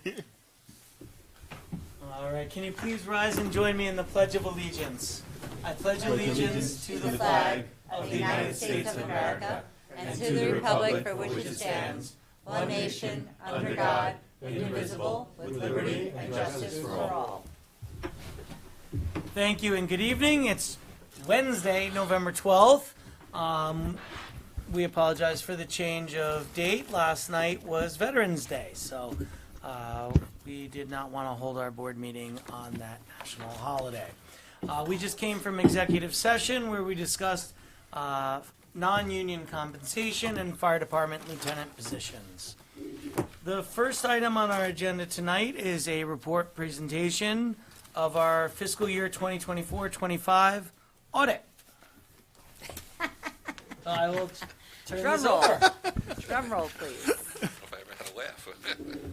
Yeah. All right, can you please rise and join me in the Pledge of Allegiance? I pledge allegiance to the flag of the United States of America and to the republic for which it stands, one nation, under God, indivisible, with liberty and justice for all. Thank you and good evening. It's Wednesday, November 12th. We apologize for the change of date. Last night was Veterans Day, so we did not want to hold our board meeting on that national holiday. We just came from executive session where we discussed non-union compensation and fire department lieutenant positions. The first item on our agenda tonight is a report presentation of our fiscal year 2024-25 audit. I will turn this over. Drum roll, please. I don't know if I ever had a laugh.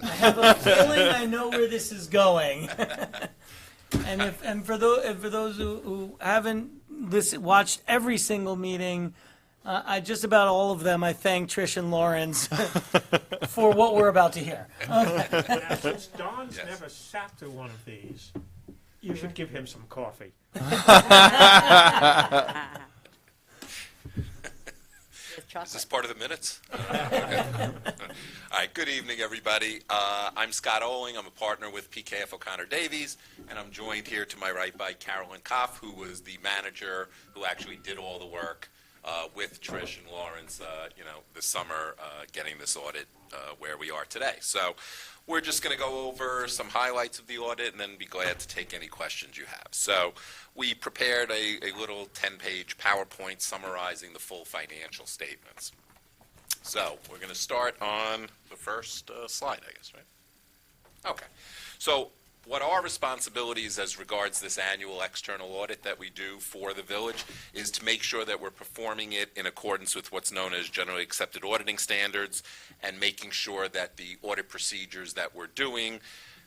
I have a feeling I know where this is going. And for those who haven't watched every single meeting, just about all of them, I thank Trish and Lawrence for what we're about to hear. Now, since Don's Yes. never sat through one of these, you should give him some coffee. Is this part of the minutes? Okay. All right, good evening, everybody. I'm Scott Oling. I'm a partner with PKF O'Connor Davies, and I'm joined here to my right by Carolyn Koff, who was the manager who actually did all the work with Trish and Lawrence, this summer, getting this audit where we are today. So we're just going to go over some highlights of the audit and then be glad to take any questions you have. So we prepared a little 10-page PowerPoint summarizing the full financial statements. So we're going to start on the first slide, I guess, right? Okay. So what our responsibilities as regards this annual external audit that we do for the village is to make sure that we're performing it in accordance with what's known as generally accepted auditing standards and making sure that the audit procedures that we're doing,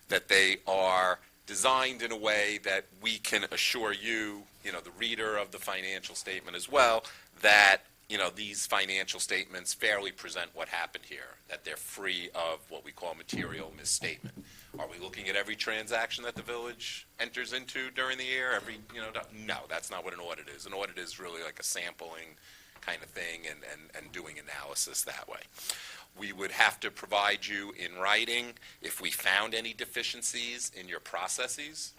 that they are designed in a way that we can assure you, the reader of the financial statement as well, that these financial statements fairly present what happened here, that they're free of what we call material misstatement. Are we looking at every transaction that the village enters into during the year? No, that's not what an audit is. An audit is really like a sampling kind of thing and doing analysis that way. We would have to provide you in writing if we found any deficiencies in your processes,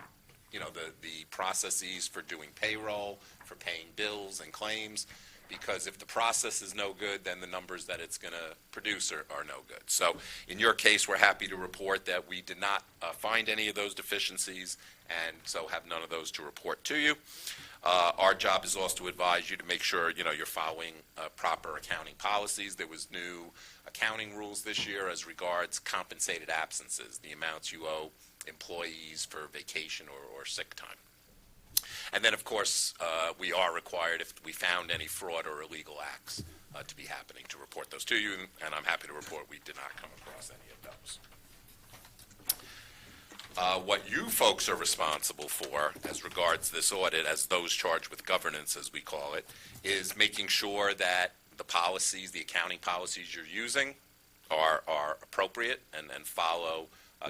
the processes for doing payroll, for paying bills and claims, because if the process is no good, then the numbers that it's going to produce are no good. So in your case, we're happy to report that we did not find any of those deficiencies and so have none of those to report to you. Our job is also to advise you to make sure, you're following proper accounting policies. There was new accounting rules this year as regards compensated absences, the amounts you owe employees for vacation or sick time. And then, of course, we are required, if we found any fraud or illegal acts to be happening, to report those to you, and I'm happy to report we did not come across any of those. What you folks are responsible for, as regards this audit, as those charged with governance, as we call it, is making sure that the policies, the accounting policies you're using are appropriate and follow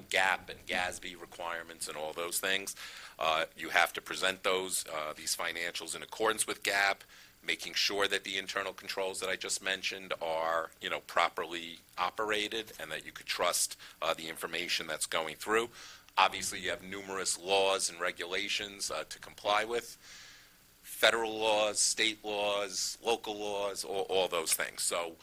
GAAP and GASB requirements and all those things. You have to present these financials in accordance with GAAP, making sure that the internal controls that I just mentioned are, properly operated and that you could trust the information that's going through. Obviously, you have numerous laws and regulations to comply with. Federal laws, state laws, local laws, all those things. So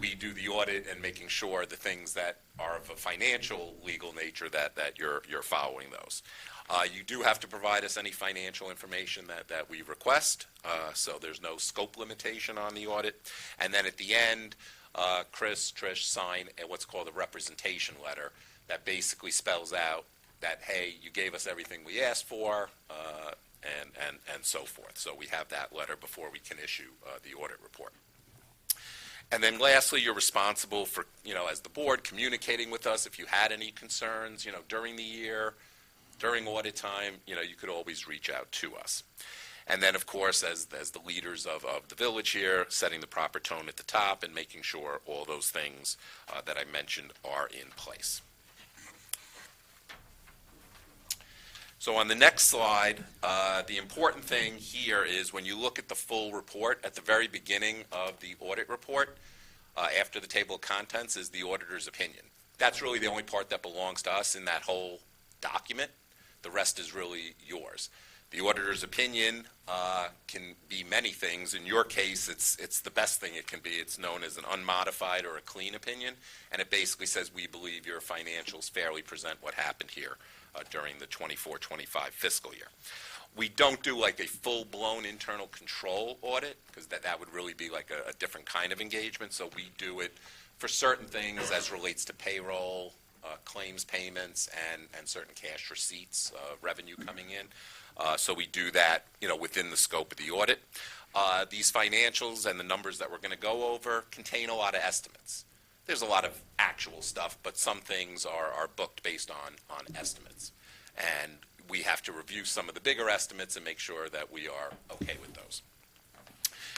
we do the audit and making sure the things that are of a financial legal nature that you're following those. You do have to provide us any financial information that we request, so there's no scope limitation on the audit. And then at the end, Trish sign what's called a representation letter that basically spells out that, hey, you gave us everything we asked for, and so forth. So we have that letter before we can issue the audit report. And then lastly, you're responsible for, as the board, communicating with us if you had any concerns, during the year, during audit time, you could always reach out to us. And then, of course, as the leaders of the village here, setting the proper tone at the top and making sure all those things that I mentioned are in place. So on the next slide, the important thing here is when you look at the full report, at the very beginning of the audit report, after the table of contents is the auditor's opinion. That's really the only part that belongs to us in that whole document. The rest is really yours. The auditor's opinion can be many things. In your case, it's the best thing it can be. It's known as an unmodified or a clean opinion, and it basically says we believe your financials fairly present what happened here during the 24-25 fiscal year. We don't do like a full-blown internal control audit because that would really be like a different kind of engagement. So we do it for certain things as relates to payroll, claims payments, and certain cash receipts, revenue coming in. So we do that, within the scope of the audit. These financials and the numbers that we're going to go over contain a lot of estimates. There's a lot of actual stuff, but some things are booked based on estimates. And we have to review some of the bigger estimates and make sure that we are okay with those.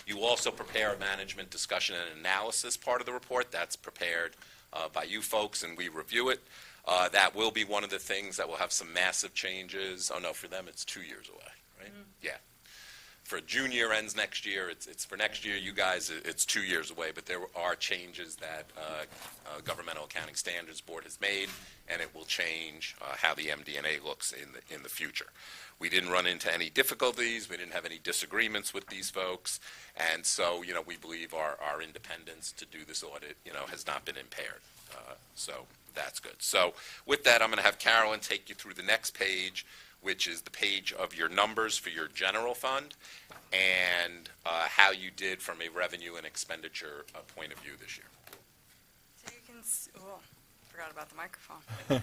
You also prepare a management discussion and analysis part of the report. That's prepared by you folks, and we review it. That will be one of the things that will have some massive changes. Oh, no, for them it's 2 years away, right? Mm-hmm. Yeah. For June year ends next year. It's for next year. You guys, it's 2 years away, but there are changes that Governmental Accounting Standards Board has made, and it will change how the MD&A looks in the future. We didn't run into any difficulties. We didn't have any disagreements with these folks, and so we believe our independence to do this audit has not been impaired. So that's good. So with that, I'm going to have Carolyn take you through the next page, which is the page of your numbers for your general fund and how you did from a revenue and expenditure point of view this year. So you can, forgot about the microphone.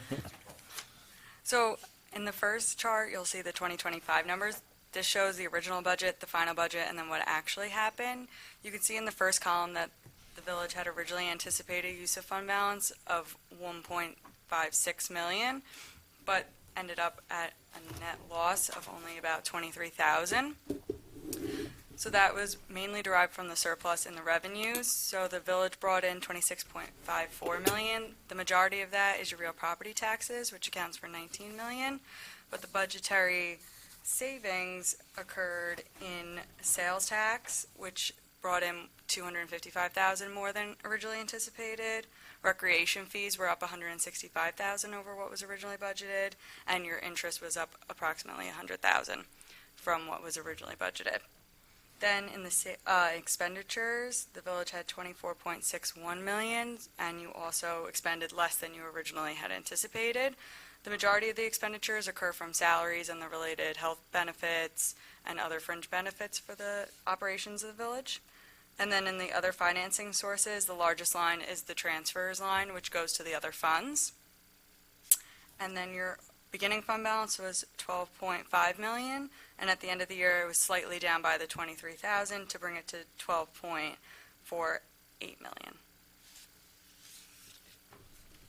So in the first chart, you'll see the 2025 numbers. This shows the original budget, the final budget, and then what actually happened. You can see in the first column that the village had originally anticipated use of fund balance of $1.56 million, but ended up at a net loss of only about $23,000. So that was mainly derived from the surplus in the revenues. So the village brought in $26.54 million. The majority of that is your real property taxes, which accounts for $19 million. But the budgetary savings occurred in sales tax, which brought in $255,000 more than originally anticipated. Recreation fees were up $165,000 over what was originally budgeted, and your interest was up approximately $100,000 from what was originally budgeted. Then in the expenditures, the village had $24.61 million, and you also expended less than you originally had anticipated. The majority of the expenditures occur from salaries and the related health benefits and other fringe benefits for the operations of the village. And then in the other financing sources, the largest line is the transfers line, which goes to the other funds. And then your beginning fund balance was $12.5 million, and at the end of the year, it was slightly down by the $23,000 to bring it to $12.48 million.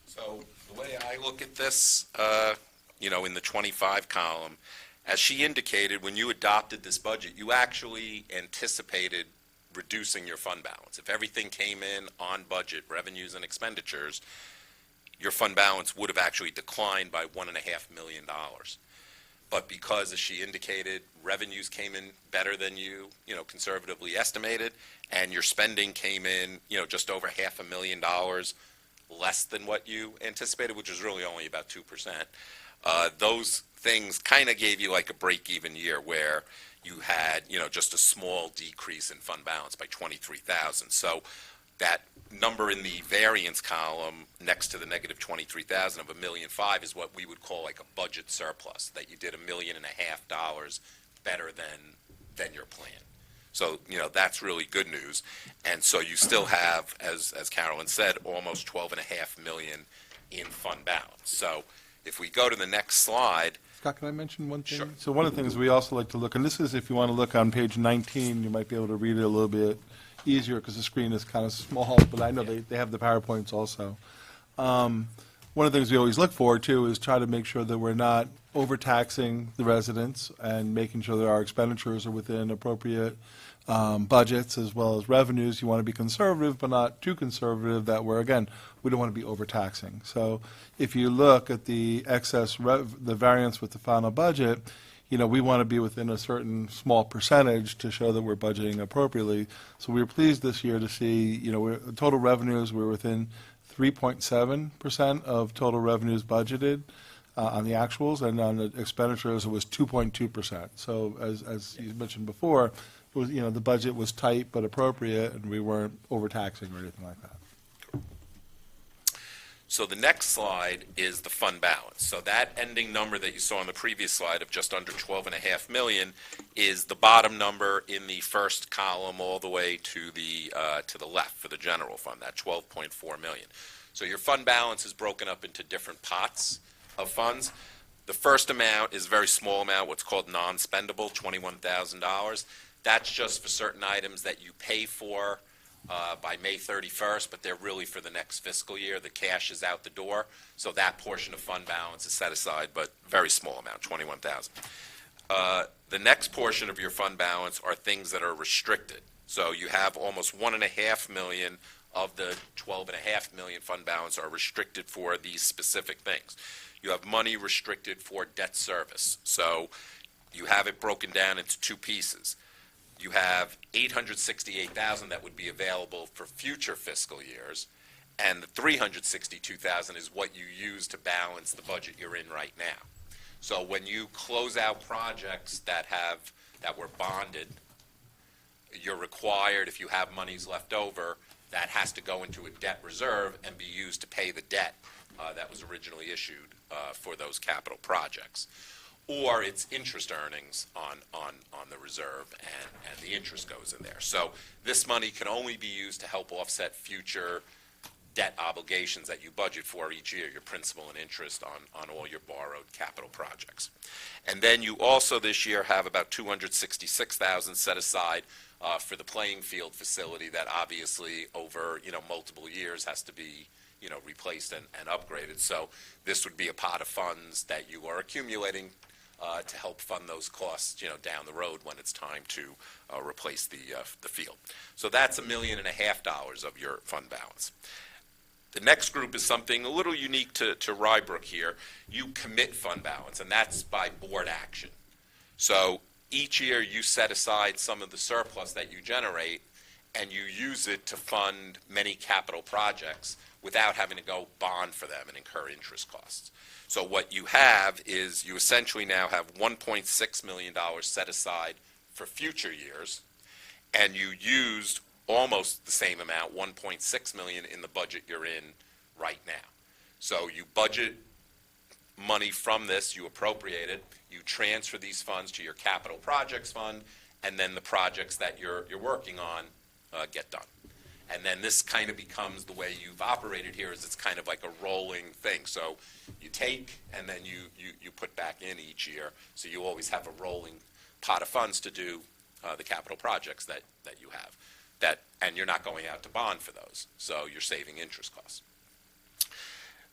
So the way I look at this, in the 25 column, as she indicated, when you adopted this budget, you actually anticipated reducing your fund balance. If everything came in on budget, revenues and expenditures, your fund balance would have actually declined by $1.5 million. But because, as she indicated, revenues came in better than you conservatively estimated, and your spending came in, just over $500,000 less than what you anticipated, which was really only about 2%. Those things kind of gave you like a break-even year where you had, just a small decrease in fund balance by $23,000. So that number in the variance column next to the negative $23,000 of $1.5 million is what we would call like a budget surplus, that you did $1.5 million better than your plan. So, that's really good news. And so you still have, as Carolyn said, almost $12.5 million in fund balance. So if we go to the next slide. Scott, can I mention one thing? Sure. So one of the things we also like to look, and this is if you want to look on page 19, you might be able to read it a little bit easier because the screen is kind of small, but I know they have the PowerPoints also. one of the things we always look for too is try to make sure that we're not overtaxing the residents and making sure that our expenditures are within appropriate budgets as well as revenues. You want to be conservative, but not too conservative that we don't want to be overtaxing. So if you look at the the variance with the final budget, we want to be within a certain small percentage to show that we're budgeting appropriately. So we were pleased this year to see, total revenues, we're within 3.7% of total revenues budgeted on the actuals, and on the expenditures, it was 2.2%. So as you mentioned before, it was, the budget was tight but appropriate, and we weren't overtaxing or anything like that. So the next slide is the fund balance. So that ending number that you saw on the previous slide of just under 12.5 million is the bottom number in the first column all the way to the left for the general fund, that 12.4 million. So your fund balance is broken up into different pots of funds. The first amount is a very small amount, what's called non-spendable, $21,000. That's just for certain items that you pay for by May 31st, but they're really for the next fiscal year. The cash is out the door, so that portion of fund balance is set aside, but very small amount, $21,000. The next portion of your fund balance are things that are restricted. So you have almost 1.5 million of the 12.5 million fund balance are restricted for these specific things. You have money restricted for debt service. So you have it broken down into two pieces. You have $868,000 that would be available for future fiscal years, and the $362,000 is what you use to balance the budget you're in right now. So when you close out projects that were bonded, you're required, if you have monies left over, that has to go into a debt reserve and be used to pay the debt that was originally issued for those capital projects. Or it's interest earnings on the reserve, and the interest goes in there. So this money can only be used to help offset future debt obligations that you budget for each year, your principal and interest on all your borrowed capital projects. And then you also this year have about $266,000 set aside for the playing field facility that obviously over multiple years has to be replaced and upgraded. So this would be a pot of funds that you are accumulating to help fund those costs, down the road when it's time to replace the field. So that's $1.5 million of your fund balance. The next group is something a little unique to Rye-Brook here. You commit fund balance, and that's by board action. So each year you set aside some of the surplus that you generate, and you use it to fund many capital projects without having to go bond for them and incur interest costs. So what you have is you essentially now have $1.6 million set aside for future years, and you used almost the same amount, $1.6 million, in the budget you're in right now. So you budget money from this, you appropriate it, you transfer these funds to your capital projects fund, and then the projects that you're working on get done. And then this kind of becomes the way you've operated here, is it's kind of like a rolling thing. So you take and then you put back in each year. So you always have a rolling pot of funds to do the capital projects that you have. And you're not going out to bond for those. So you're saving interest costs.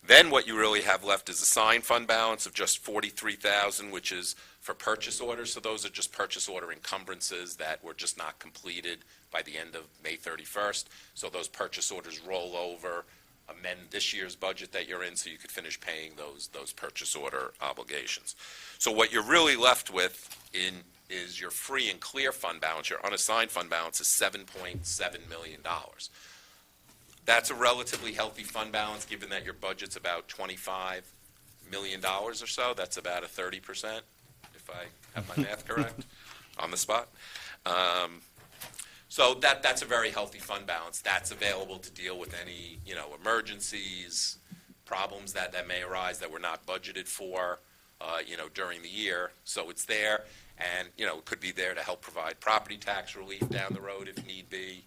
Then what you really have left is a signed fund balance of just $43,000, which is for purchase orders. So those are just purchase order encumbrances that were just not completed by the end of May 31st. So those purchase orders roll over, amend this year's budget that you're in so you could finish paying those purchase order obligations. So what you're really left with is your free and clear fund balance. Your unassigned fund balance is $7.7 million. That's a relatively healthy fund balance given that your budget's about $25 million or so. That's about a 30%, if I have my math correct, on the spot. So that's a very healthy fund balance. That's available to deal with any emergencies, problems that may arise that were not budgeted for during the year. So it's there, and it could be there to help provide property tax relief down the road if need be,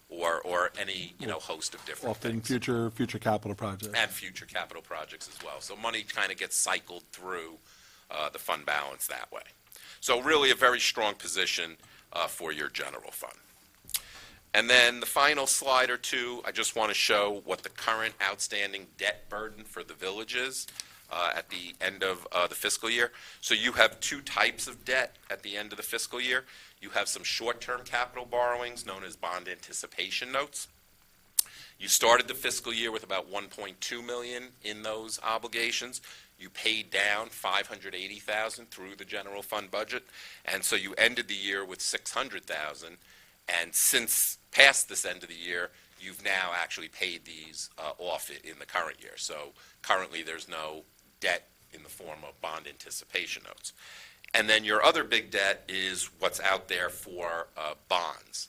or any host of different Often things. future capital projects. And future capital projects as well. So money kind of gets cycled through the fund balance that way. So really a very strong position for your general fund. And then the final slide or two, I just want to show what the current outstanding debt burden for the village is at the end of the fiscal year. So you have two types of debt at the end of the fiscal year. You have some short-term capital borrowings known as bond anticipation notes. You started the fiscal year with about $1.2 million in those obligations. You paid down $580,000 through the general fund budget, and so you ended the year with $600,000. And since past this end of the year, you've now actually paid these off in the current year. So currently, there's no debt in the form of bond anticipation notes. And then your other big debt is what's out there for bonds.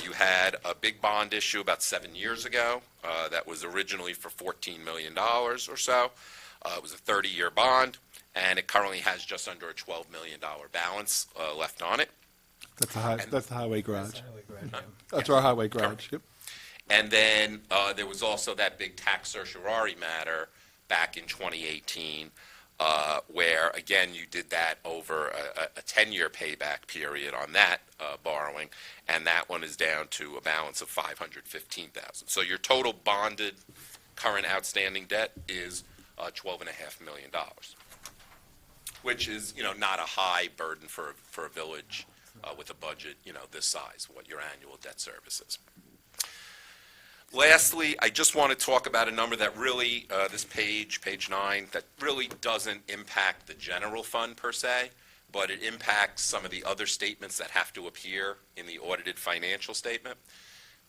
You had a big bond issue about 7 years ago that was originally for $14 million or so. It was a 30-year bond, and it currently has just under a $12 million balance left on it. That's the highway garage. That's highway garage, yeah. That's our highway garage, yep. And then there was also that big tax certiorari matter back in 2018, where, again, you did that over a 10-year payback period on that borrowing, and that one is down to a balance of $515,000. So your total bonded current outstanding debt is $12.5 million, which is, not a high burden for a village with a budget, this size, what your annual debt service is. Lastly, I just want to talk about a number that really, this page 9, that really doesn't impact the general fund per se, but it impacts some of the other statements that have to appear in the audited financial statement.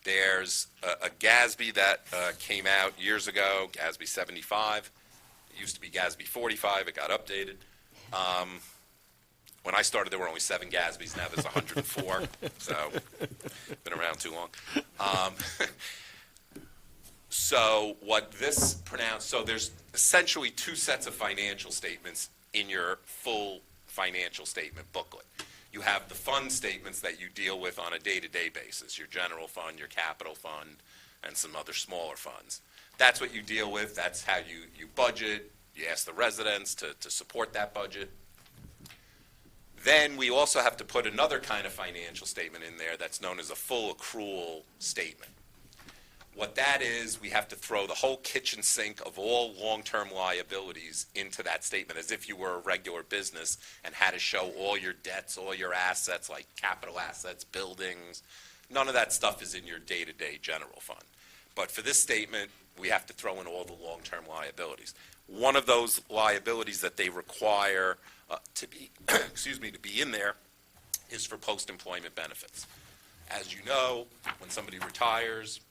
There's a GASB that came out years ago, GASB 75. It used to be GASB 45. It got updated. When I started, there were only 7 GASBs. Now there's 104. So, been around too long. So what this pronounced, so there's essentially 2 sets of financial statements in your full financial statement booklet. You have the fund statements that you deal with on a day-to-day basis, your general fund, your capital fund, and some other smaller funds. That's what you deal with. That's how you budget. You ask the residents to support that budget. Then we also have to put another kind of financial statement in there that's known as a full accrual statement. What that is, we have to throw the whole kitchen sink of all long-term liabilities into that statement as if you were a regular business and had to show all your debts, all your assets, like capital assets, buildings. None of that stuff is in your day-to-day general fund. But for this statement, we have to throw in all the long-term liabilities. One of those liabilities that they require to be, to be in there is for post-employment benefits. As you know, when somebody retires,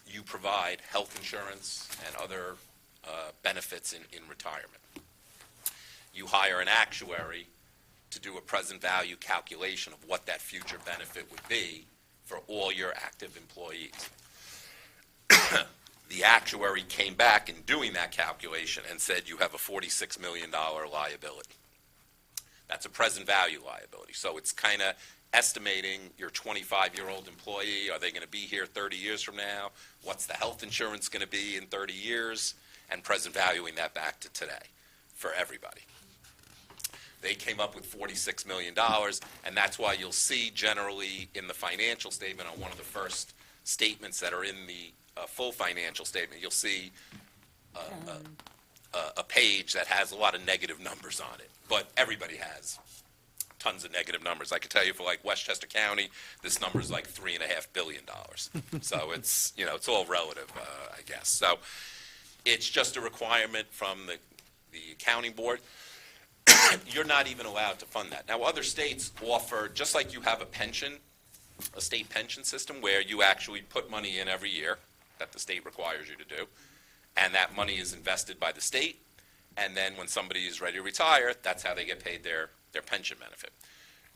you provide health insurance and other benefits in retirement. You hire an actuary to do a present value calculation of what that future benefit would be for all your active employees. The actuary came back in doing that calculation and said you have a $46 million liability. That's a present value liability. So it's kind of estimating your 25-year-old employee, are they going to be here 30 years from now? What's the health insurance going to be in 30 years? And present valuing that back to today for everybody. They came up with $46 million, and that's why you'll see generally in the financial statement on one of the first statements that are in the full financial statement, you'll see a page that has a lot of negative numbers on it. But everybody has tons of negative numbers. I can tell you for like Westchester County, this number is like $3.5 billion. So it's, it's all relative, I guess. So it's just a requirement from the accounting board. You're not even allowed to fund that. Now, other states offer, just like you have a pension, a state pension system where you actually put money in every year that the state requires you to do, and that money is invested by the state, and then when somebody is ready to retire, that's how they get paid their pension benefit.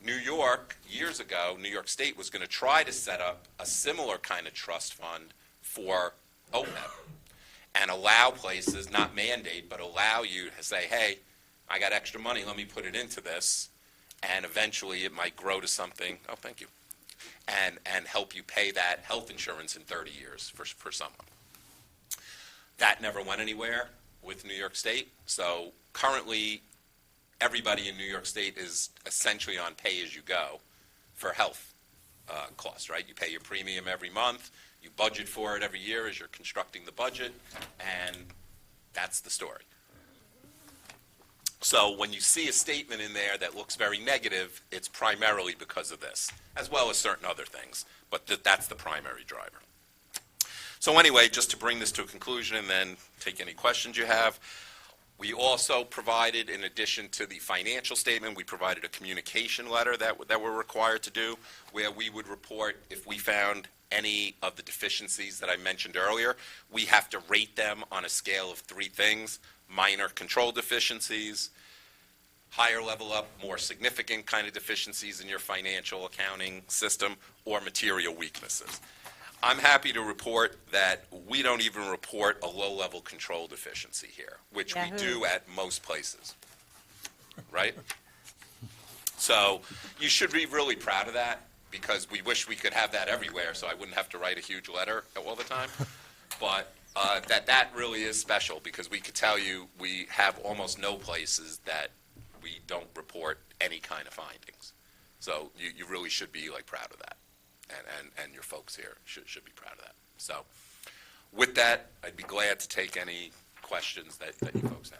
New York, years ago, New York State was going to try to set up a similar kind of trust fund for OPEB and allow places, not mandate, but allow you to say, hey, I got extra money, let me put it into this, and eventually it might grow to something, oh, thank you, and help you pay that health insurance in 30 years for someone. That never went anywhere with New York State, so currently everybody in New York State is essentially on pay-as-you-go for health cost, right? You pay your premium every month, you budget for it every year as you're constructing the budget, and that's the story. So when you see a statement in there that looks very negative, it's primarily because of this, as well as certain other things, but that's the primary driver. So anyway, just to bring this to a conclusion and then take any questions you have, we also provided, in addition to the financial statement, we provided a communication letter that we're required to do, where we would report if we found any of the deficiencies that I mentioned earlier. We have to rate them on a scale of 3 things: minor control deficiencies, higher level up, more significant kind of deficiencies in your financial accounting system, or material weaknesses. I'm happy to report that we don't even report a low-level control deficiency here, which we do at most places, right? So you should be really proud of that, because we wish we could have that everywhere, so I wouldn't have to write a huge letter all the time. But that really is special, because we could tell you we have almost no places that we don't report any kind of findings. So you really should be proud of that. And your folks here should be proud of that. So with that, I'd be glad to take any questions that you folks have.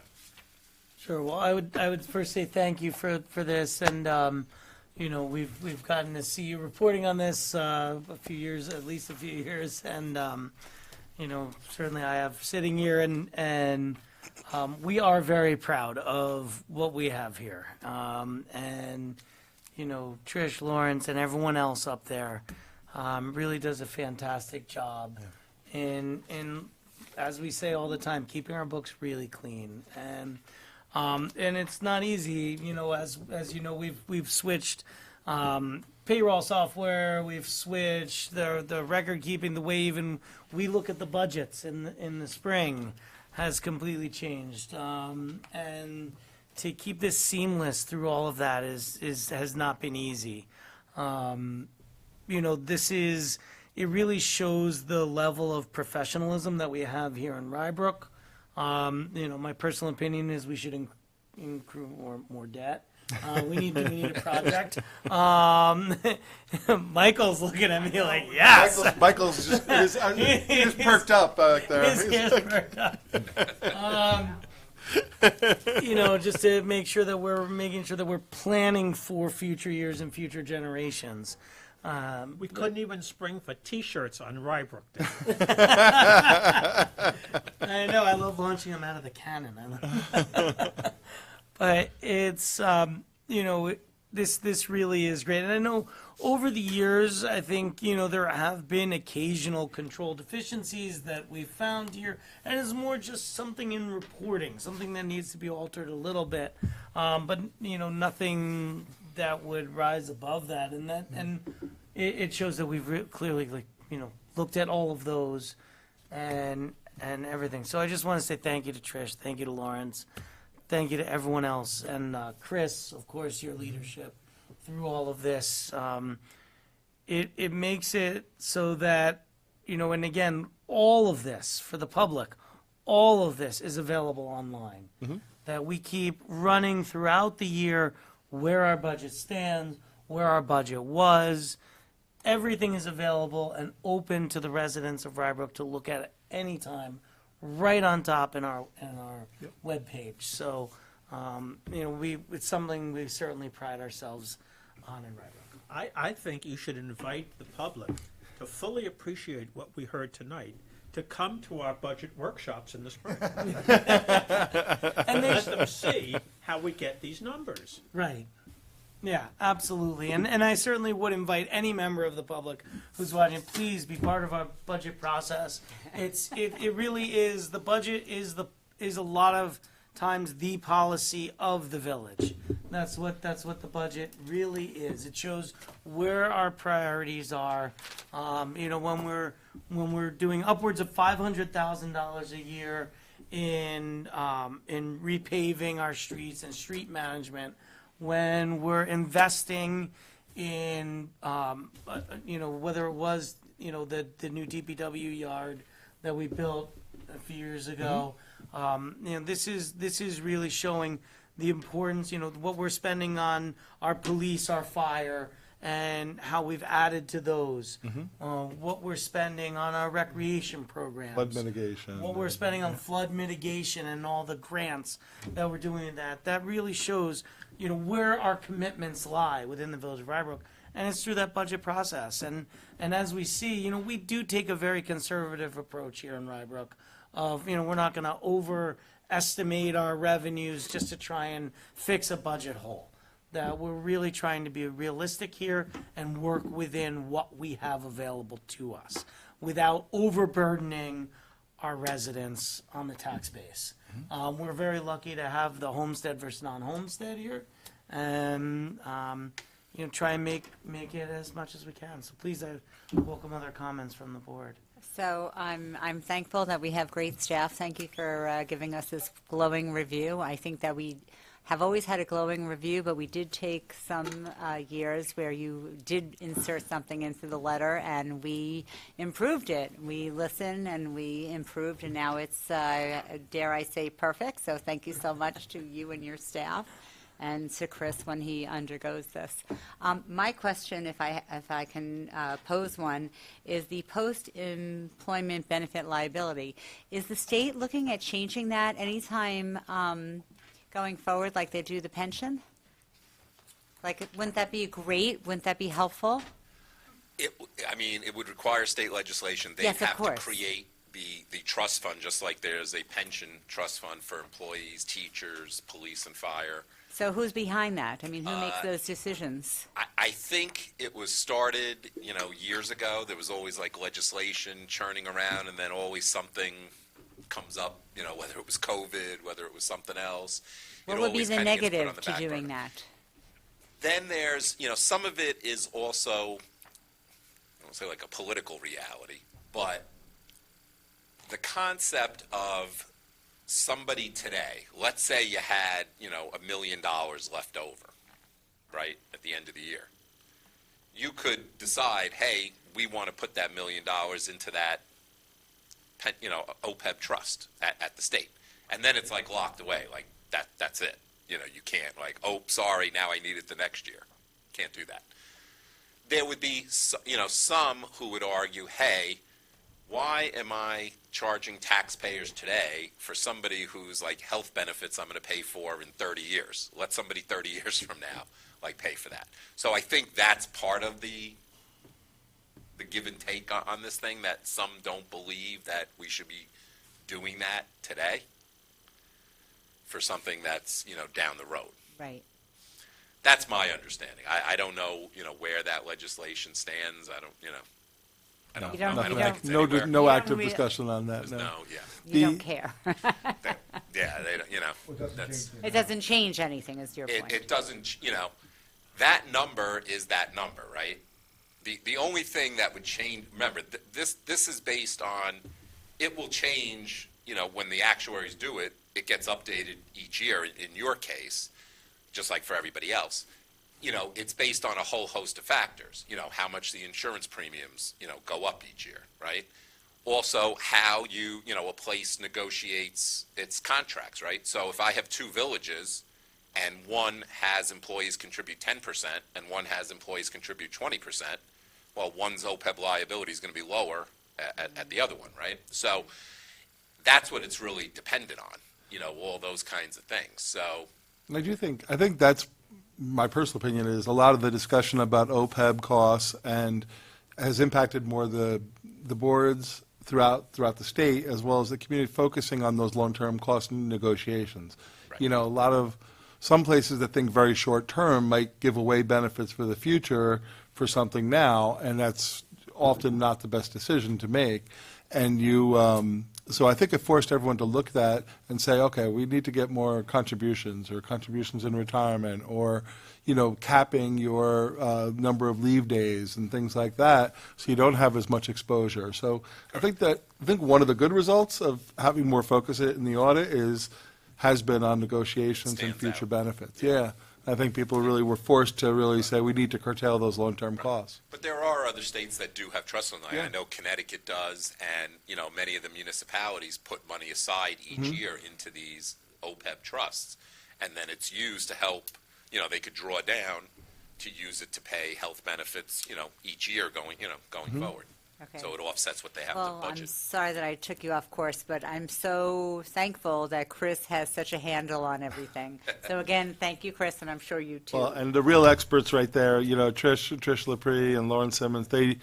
Sure. Well, I would first say thank you for this, and we've gotten to see you reporting on this a few years, at least a few years, and certainly I have sitting here, and we are very proud of what we have here, and Trish, Lawrence, and everyone else up there really does a fantastic job in, as we say all the time, keeping our books really clean. And it's not easy, as you know, we've switched payroll software, we've switched the record keeping, the way even we look at the budgets in the spring has completely changed. And to keep this seamless through all of that has not been easy. It really shows the level of professionalism that we have here in Rye-Brook. My personal opinion is we should include more debt. We need a project. Michael's looking at me like, yes. Michael's just he's perked up back there. His hair's perked up. Just to make sure that we're planning for future years and future generations. We couldn't even spring for T-shirts on Rye-Brook Day. I know, I love launching them out of the cannon. But it's, this really is great. And I know over the years, I think, there have been occasional control deficiencies that we've found here. And it's more just something in reporting, something that needs to be altered a little bit. But, nothing that would rise above that. And it shows that we've clearly, looked at all of those and everything. So I just want to say thank you to Trish, thank you to Lawrence, thank you to everyone else, and Chris, of course, your leadership through all of this. It makes it so that, and again, all of this for the public, all of this is available online. Mm-hmm. That we keep running throughout the year where our budget stands, where our budget was. Everything is available and open to the residents of Rye-Brook to look at any time, right on top in our webpage. So, it's something we certainly pride ourselves on in Rye-Brook. I think you should invite the public to fully appreciate what we heard tonight, to come to our budget workshops in the spring. And let them see how we get these numbers. Right. Yeah, absolutely. And I certainly would invite any member of the public who's watching, please be part of our budget process. It really is, the budget is a lot of times the policy of the village. That's what the budget really is. It shows where our priorities are. When we're doing upwards of $500,000 a year in repaving our streets and street management, when we're investing in, whether it was, the new DPW yard that we built a few years ago. This is really showing the importance, what we're spending on our police, our fire, and how we've added to those, what we're spending on our recreation programs, Flood mitigation. what we're spending on flood mitigation and all the grants that we're doing in that really shows, where our commitments lie within the Village of Rybrook. And it's through that budget process. And as we see, we do take a very conservative approach here in Rybrook of, we're not going to overestimate our revenues just to try and fix a budget hole. That we're really trying to be realistic here and work within what we have available to us without overburdening our residents on the tax base. We're very lucky to have the homestead versus non-homestead here, and try and make it as much as we can. So please, I welcome other comments from the board. So I'm thankful that we have great staff. Thank you for giving us this glowing review. I think that we have always had a glowing review, but we did take some years where you did insert something into the letter, and we improved it. We listened and we improved, and now it's, dare I say, perfect. So thank you so much to you and your staff, and to Chris when he undergoes this. My question, if I can pose one, is the post-employment benefit liability. Is the state looking at changing that anytime going forward, like they do the pension? Like, wouldn't that be great? Wouldn't that be helpful? It would require state legislation. They Yes, of have to course. create the trust fund, just like there's a pension trust fund for employees, teachers, police, and fire. So who's behind that? I mean, who makes those decisions? I think it was started, years ago. There was always like legislation churning around, and then always something comes up, whether it was COVID, whether it was something else. What It would be always the kinda gets put on negative the to back doing burner. that? Then there's, some of it is also, I won't say like a political reality, but the concept of somebody today, let's say you had, $1 million left over, right, at the end of the year. You could decide, hey, we want to put that $1 million into that, OPEB trust at the state. And then it's like locked away, like that's it. You can't like, oh, sorry, now I need it the next year. Can't do that. There would be, some who would argue, hey, why am I charging taxpayers today for somebody whose like health benefits I'm going to pay for in 30 years? Let somebody 30 years from now like pay for that. So I think that's part of the give and take on this thing, that some don't believe that we should be doing that today for something that's, down the road. Right. That's my understanding. I don't know, where that legislation stands. I don't, I don't, You don't- I don't you think don't- it's anywhere. No You active don't rea- discussion on that, no. No, yeah. You don't The- care. Yeah, they don't, that's, It doesn't change anything, is your it point. doesn't, that number is that number, right? The only thing that would change, remember, this is based on, it will change, when the actuaries do it, it gets updated each year in your case, just like for everybody else. It's based on a whole host of factors, how much the insurance premiums, go up each year, right? Also, how a place negotiates its contracts, right? So if I have two villages and one has employees contribute 10% and one has employees contribute 20%, well, one's OPEB liability is going to be lower at the other one, right? So that's what it's really dependent on, all those kinds of things. So And I think that's, my personal opinion is, a lot of the discussion about OPEB costs and has impacted more the boards throughout the state, as well as the community, focusing on those long-term cost negotiations. Right. Some places that think very short-term might give away benefits for the future for something now, and that's often not the best decision to make. And so I think it forced everyone to look at that and say, okay, we need to get more contributions, or contributions in retirement, or, capping your number of leave days and things like that, so you don't have as much exposure. So I think one of the good results of having more focus in the audit has been on negotiations and Stands future out. benefits. Yeah. I think people really were forced to really say, we need to curtail those long-term costs. But there are other states that do have trust fund. Yeah. I know Connecticut does, and, many of the municipalities put money aside each year into these OPEB trusts, and then it's used to help, they could draw down to use it to pay health benefits, each year going forward. Okay. So it offsets what they have to Well, I'm budget. sorry that I took you off course, but I'm so thankful that Chris has such a handle on everything. So again, thank you, Chris, and I'm sure you too. Well, and the real experts right there, Trish Lepre and Lauren Simmons, they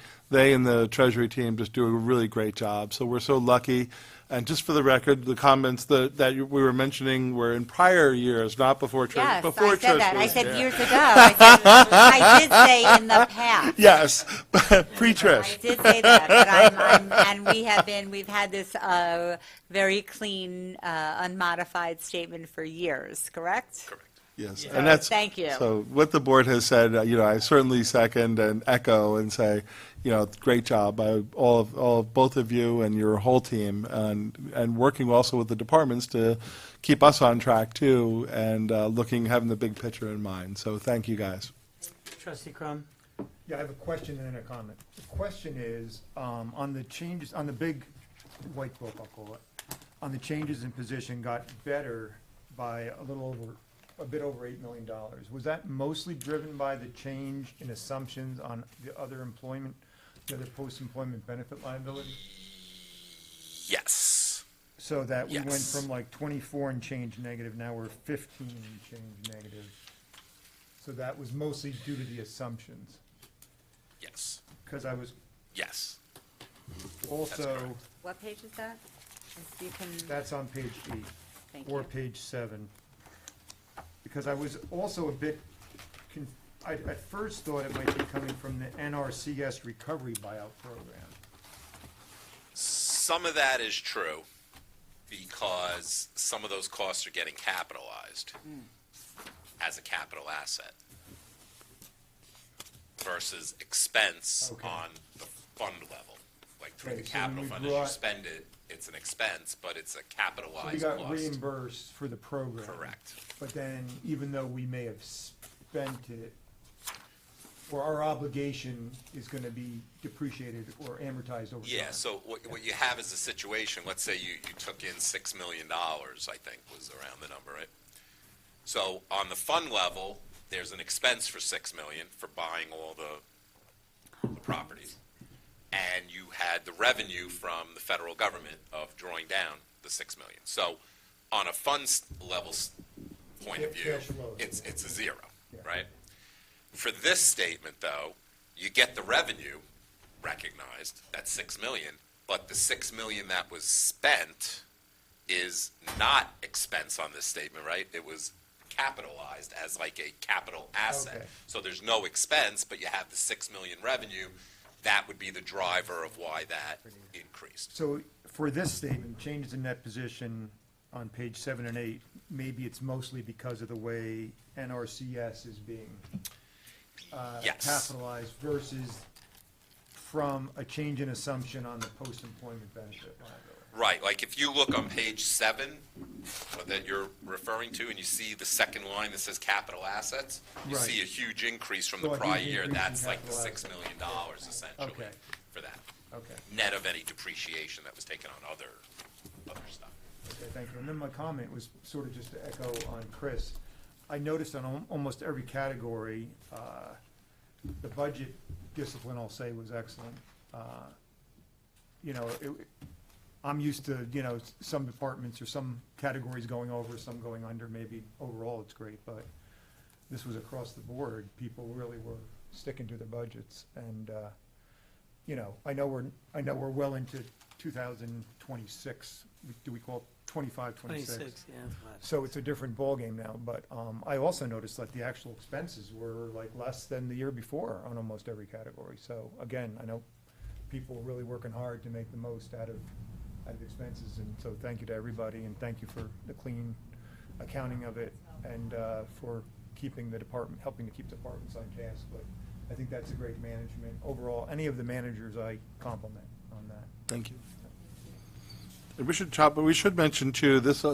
and the Treasury team just do a really great job. So we're so lucky. And just for the record, the comments that we were mentioning were in prior years, not before Trish. Yes, before I said Trish that. I was said here. years ago. I did say in the past. Yes, I pre-Trish. did say that, but and we've had this very clean, unmodified statement for years, correct? Correct. Yes, So, and that's. thank you. So what the board has said, I certainly second and echo and say, great job by both of you and your whole team, and working also with the departments to keep us on track too, and having the big picture in mind. So thank you guys. Trustee Crum? Yeah, I have a question and then a comment. The question is, on the changes, on the big white book, I'll call it, on the changes in position got better by a bit over $8 million. Was that mostly driven by the change in assumptions on the other post-employment benefit liability? Yes. So that we went Yes. from like 24 and change negative, now we're 15 and change negative. So that was mostly due to the assumptions. Yes. Because I was Yes. also, correct. What page is that? If you can, that's on page 8. thank Or you. page 7. Because I was also a bit, I at first thought it might be coming from the NRCS recovery buyout program. Some of that is true because some of those costs are getting capitalized as a capital asset versus expense Okay. on the fund level. Like through the Okay, so when capital we fund, as you brought- spend it, it's an expense, but it's a So we capitalized got cost. reimbursed for the program. Correct. But then, even though we may have spent it, or our obligation is gonna be depreciated or amortized over time. Yeah, so what you have is a situation, let's say you took in $6 million, I think was around the number, right? So on the fund level, there's an expense for $6 million for buying all the properties. And you had the revenue from the federal government of drawing down the $6 million. So on a funds level point of view, Cash flow. it's a zero, Yeah. right? For this statement, though, you get the revenue recognized, that's $6 million, but the $6 million that was spent is not expense on this statement, right? It was capitalized as like a capital asset. Okay. So there's no expense, but you have the $6 million revenue. That would be the driver of why that increased. So for this statement, changes in net position on page 7 and 8, maybe it's mostly because of the way NRCS is being Yes. capitalized versus from a change in assumption on the post-employment benefit liability. Right, like if you look on page 7 that you're referring to, and you see the second line that says capital assets, you Right. see a huge increase from So the a prior huge year. increase in That's like the capital $6 assets. million essentially Okay. for that. Okay, Net of any depreciation that was taken on other stuff. okay, thank you. And then my comment was sort of just to echo on Chris. I noticed on almost every category, the budget discipline, I'll say, was excellent. I'm used to, some departments or some categories going over, some going under. Maybe overall it's great, but this was across the board. People really were sticking to their budgets. And, I know we're well into 2026. Do we call it 25, 26? 26, yeah. So it's a different ballgame now, but I also noticed that the actual expenses were like less than the year before on almost every category. So again, I know people were really working hard to make the most out of expenses, and so thank you to everybody, and thank you for the clean accounting of it, and for keeping the department, helping to keep departments on task. But I think that's a great management. Overall, any of the managers I compliment on that. Thank you. And we should mention too, this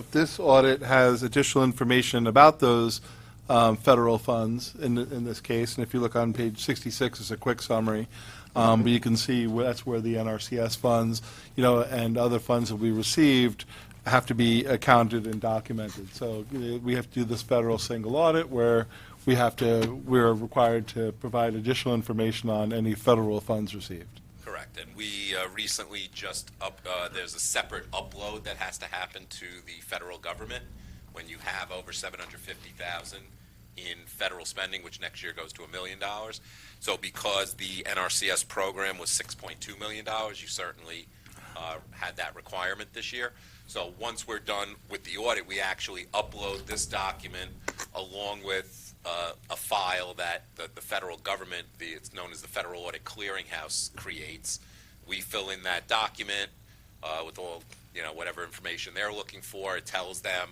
audit has additional information about those federal funds in this case. And if you look on page 66, it's a quick summary. But you can see that's where the NRCS funds, and other funds that we received have to be accounted and documented. So we have to do this federal single audit where we're required to provide additional information on any federal funds received. Correct, and we recently just there's a separate upload that has to happen to the federal government when you have over $750,000 in federal spending, which next year goes to $1 million. So because the NRCS program was $6.2 million, you certainly had that requirement this year. So once we're done with the audit, we actually upload this document along with a file that the federal government, it's known as the Federal Audit Clearinghouse, creates. We fill in that document with all, whatever information they're looking for. It tells them,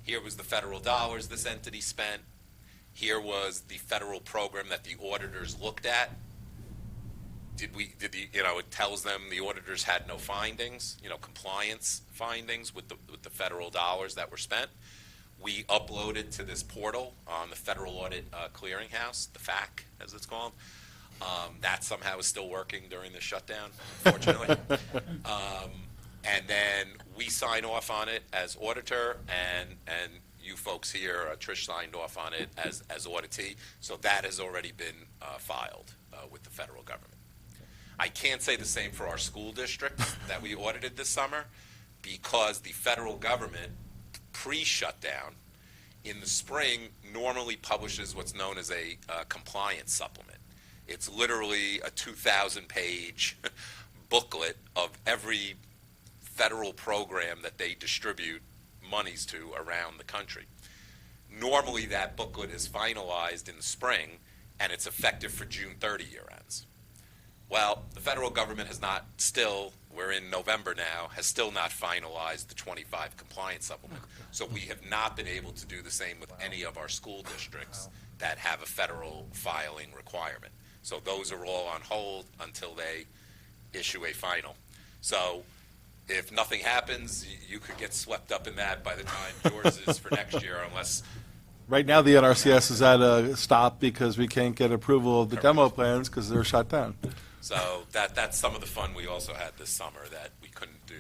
here was the federal dollars this entity spent. Here was the federal program that the auditors looked at. It tells them the auditors had no findings, compliance findings with the federal dollars that were spent. We uploaded to this portal on the Federal Audit Clearinghouse, the FAC, as it's called. That somehow is still working during the shutdown, fortunately. And then we sign off on it as auditor, and you folks here, Trish signed off on it as auditee. So that has already been filed with the federal government. I can't say the same for our school districts that we audited this summer, because the federal government, pre-shutdown, in the spring normally publishes what's known as a compliance supplement. It's literally a 2,000-page booklet of every federal program that they distribute monies to around the country. Normally that booklet is finalized in the spring, and it's effective for June 30 year ends. Well, the federal government has not still, we're in November now, has still not finalized the 25 compliance supplement. So we have not been able to do the same with any of our school districts that have a federal filing requirement. So those are all on hold until they issue a final. So if nothing happens, you could get swept up in that by the time yours is for next year, unless. Right now, the NRCS is at a stop because we can't get approval of the demo plans because they're shut down. So that's some of the fun we also had this summer, that we couldn't do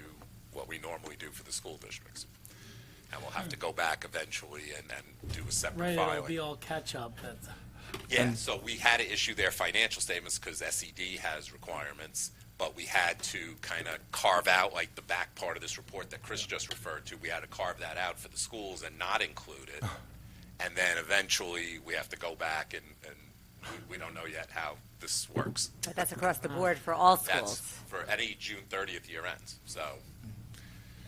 what we normally do for the school districts. And we'll have to go back eventually and do a separate Right, filing. it'll be all catch-up. Yeah, so we had to issue their financial statements because SED has requirements, but we had to kind of carve out, like the back part of this report that Chris just referred to, we had to carve that out for the schools and not include it. And then eventually we have to go back and we don't know yet how this works. But that's across the board for all That's schools. for any June 30th year ends, so,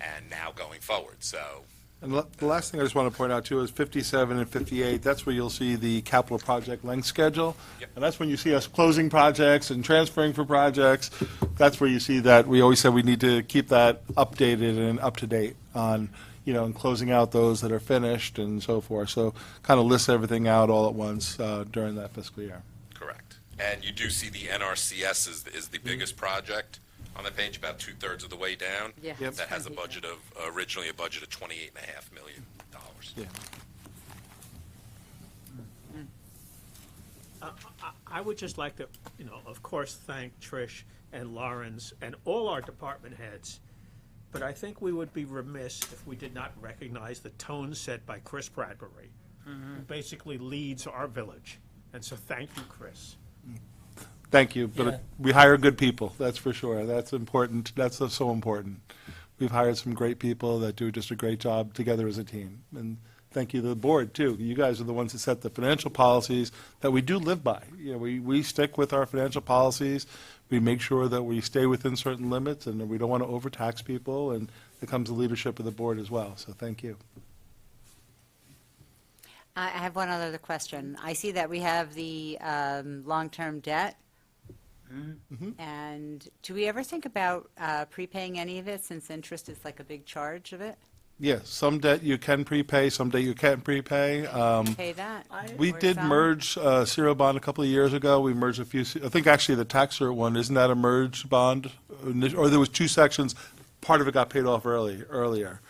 and now going forward, so. And the last thing I just want to point out too is 57 and 58, that's where you'll see the capital project length schedule. Yep. And that's when you see us closing projects and transferring for projects. That's where you see that we always said we need to keep that updated and up to date on, and closing out those that are finished and so forth. So kind of lists everything out all at once during that fiscal year. Correct. And you do see the NRCS is the biggest project on the page, about 2/3 of the way down. Yeah. Yep. That has a budget of, originally a budget of $28.5 million. Yeah. I would just like to, of course, thank Trish and Lawrence and all our department heads. But I think we would be remiss if we did not recognize the tone set by Chris Bradbury, who basically leads our village. And so thank you, Chris. Thank you, but Yeah. we hire good people, that's for sure. That's important, that's so important. We've hired some great people that do just a great job together as a team. And thank you to the board, too. You guys are the ones that set the financial policies that we do live by. We stick with our financial policies. We make sure that we stay within certain limits and that we don't want to overtax people, and it comes the leadership of the board as well, so thank you. I have one other question. I see that we have the long-term debt. And do we ever think about prepaying any of it, since interest is like a big charge of it? Yes, some debt you can prepay, some debt you can't prepay. Pay that? We Or did some? merge serial bond a couple of years ago. We merged a few, I think actually the tax cert one, isn't that a merged bond? Or there was two sections, part of it got paid off earlier.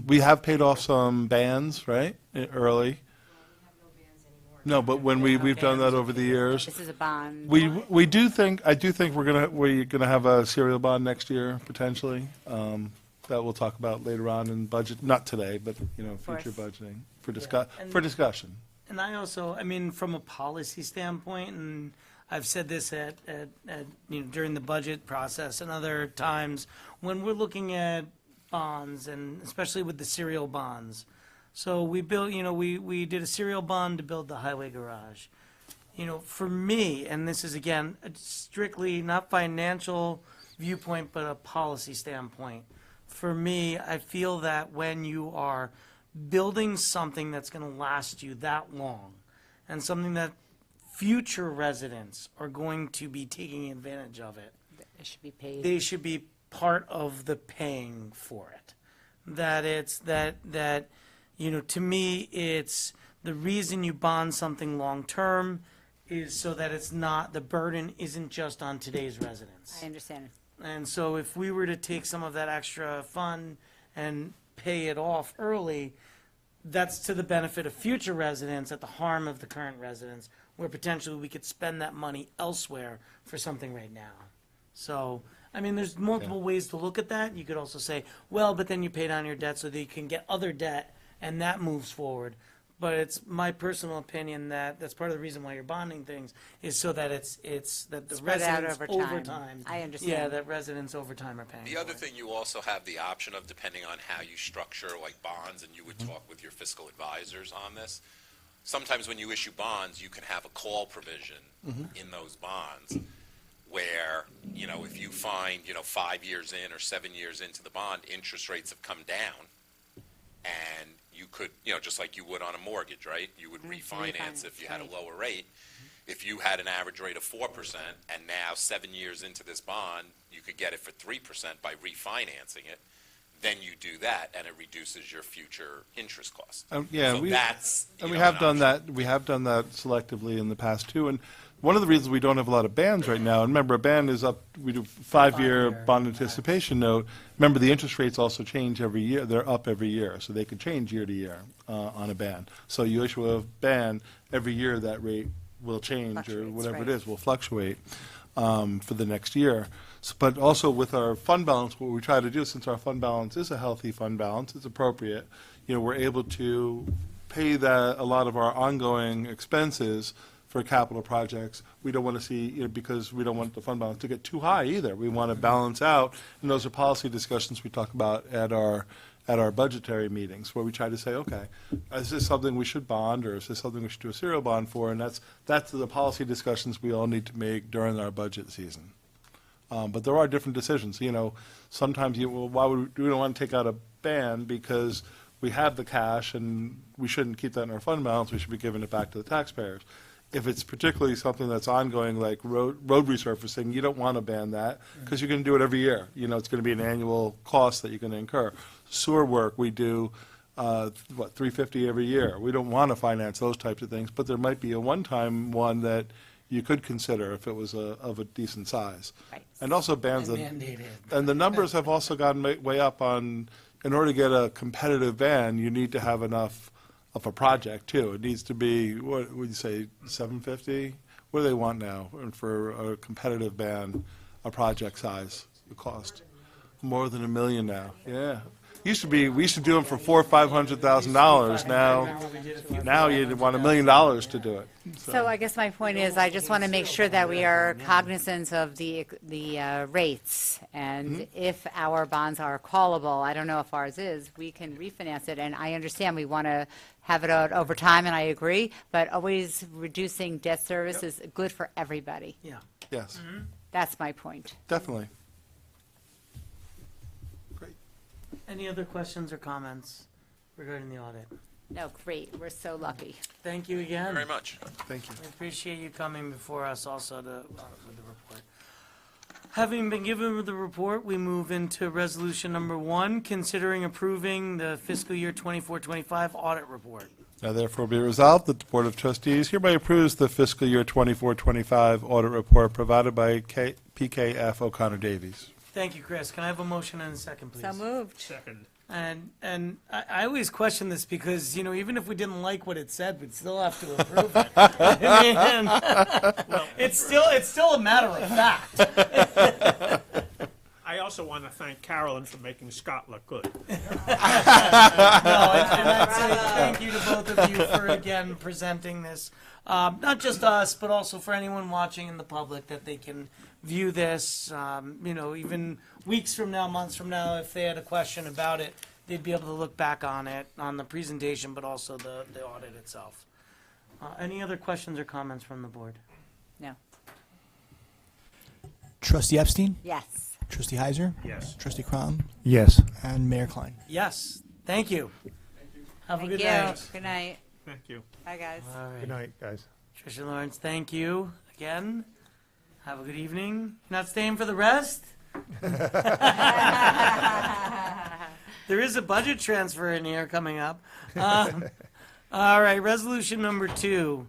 We have paid off some bands, right, early? No, but when we've done that over the years. This is a bond. I do think we're gonna have a serial bond next year, potentially. That we'll talk about later on in budget, not today, but, future course. budgeting, for And- discussion. And I also, I mean, from a policy standpoint, and I've said this at during the budget process and other times, when we're looking at bonds, and especially with the serial bonds. So we built, we did a serial bond to build the highway garage. For me, and this is again, strictly not financial viewpoint, but a policy standpoint. For me, I feel that when you are building something that's going to last you that long, and something that future residents are going to be taking advantage of it, It should be paid. they should be part of the paying for it. That it's, that, to me, it's the reason you bond something long-term is so that it's not, the burden isn't just on today's residents. I understand. And so if we were to take some of that extra fund and pay it off early, that's to the benefit of future residents at the harm of the current residents, where potentially we could spend that money elsewhere for something right now. So, I mean, there's multiple ways to look at that. You could also say, well, but then you pay down your debt so that you can get other debt, and that moves forward. But it's my personal opinion that that's part of the reason why you're bonding things, is so that it's that the Spread out residents over over time. time. I understand. Yeah, that residents over time are paying The other for it. thing, you also have the option of, depending on how you structure like bonds, and you would talk with your fiscal advisors on this. Sometimes when you issue bonds, you can have a call provision in those bonds where, if you find, 5 years in or 7 years into the bond, interest rates have come down, and you could, just like you would on a mortgage, right? You would refinance if you had a right. lower rate. If you had an average rate of 4%, and now 7 years into this bond, you could get it for 3% by refinancing it, then you do that, and it reduces your future interest costs. Yeah, So that's, and we an have done option. that. We have done that selectively in the past too. And one of the reasons we don't have a lot of bands right now, and remember, a band is up. We do 5-year bond anticipation note. Remember, the interest rates also change every year. They're up every year, so they could change year to year on a band. So you issue a band every year, that rate will change, or Fluctuates, whatever it right. is will fluctuate for the next year. But also with our fund balance, what we try to do, since our fund balance is a healthy fund balance, it's appropriate, we're able to pay a lot of our ongoing expenses for capital projects. We don't want to see, because we don't want the fund balance to get too high either. We want to balance out, and those are policy discussions we talk about at our budgetary meetings, where we try to say, okay, is this something we should bond, or is this something we should do a serial bond for? And that's the policy discussions we all need to make during our budget season. But there are different decisions. Sometimes we don't want to take out a ban because we have the cash and we shouldn't keep that in our fund balance. We should be giving it back to the taxpayers. If it's particularly something that's ongoing, like road resurfacing, you don't want to ban that because you're going to do it every year. It's going to be an annual cost that you're going to incur. Sewer work, we do, $350 every year. We don't want to finance those types of things, but there might be a one-time one that you could consider if it was of a decent size. Right. And also bans, And mandated. and the numbers have also gone way up on, in order to get a competitive ban, you need to have enough of a project too. It needs to be, what would you say, 750? What do they want now for a competitive ban, a project size, the cost? More than $1 million now, yeah. We used to do them for $400,000 or $500,000. Now you want $1 million to do it. So I guess my point is, I just want to make sure that we are cognizant of the rates. And if our bonds are callable, I don't know if ours is, we can refinance it. And I understand we want to have it out over time, and I agree, but always reducing debt service is good for everybody. Yeah. Yes, That's my point. definitely. Great. Any other questions or comments regarding the audit? No, great, we're so lucky. Thank you again. Very much. Thank you. We appreciate you coming before us also with the report. Having been given the report, we move into resolution number 1, considering approving the fiscal year 24-25 audit report. Now therefore be resolved that the Board of Trustees hereby approves the fiscal year 24-25 audit report provided by PKF O'Connor Davies. Thank you, Chris. Can I have a motion and a second, please? So moved. Second. And I always question this because, even if we didn't like what it said, we'd still have to approve it. I mean, it's still a matter of fact. I also want to thank Carolyn for making Scott look good. No, and I'd say thank you to both of you for, again, presenting this. Not just us, but also for anyone watching in the public, that they can view this, even weeks from now, months from now, if they had a question about it, they'd be able to look back on it, on the presentation, but also the audit itself. Any other questions or comments from the board? No. Trustee Epstein? Yes. Trustee Heiser? Yes. Trustee Crom? Yes. And Mayor Klein? Yes, thank you. Have a Thank good you. night. Good night. Thank you. Bye, guys. All right. Good night, guys. Tricia Lawrence, thank you again. Have a good evening. You're not staying for the rest? There is a budget transfer in here coming up. All right, resolution number 2.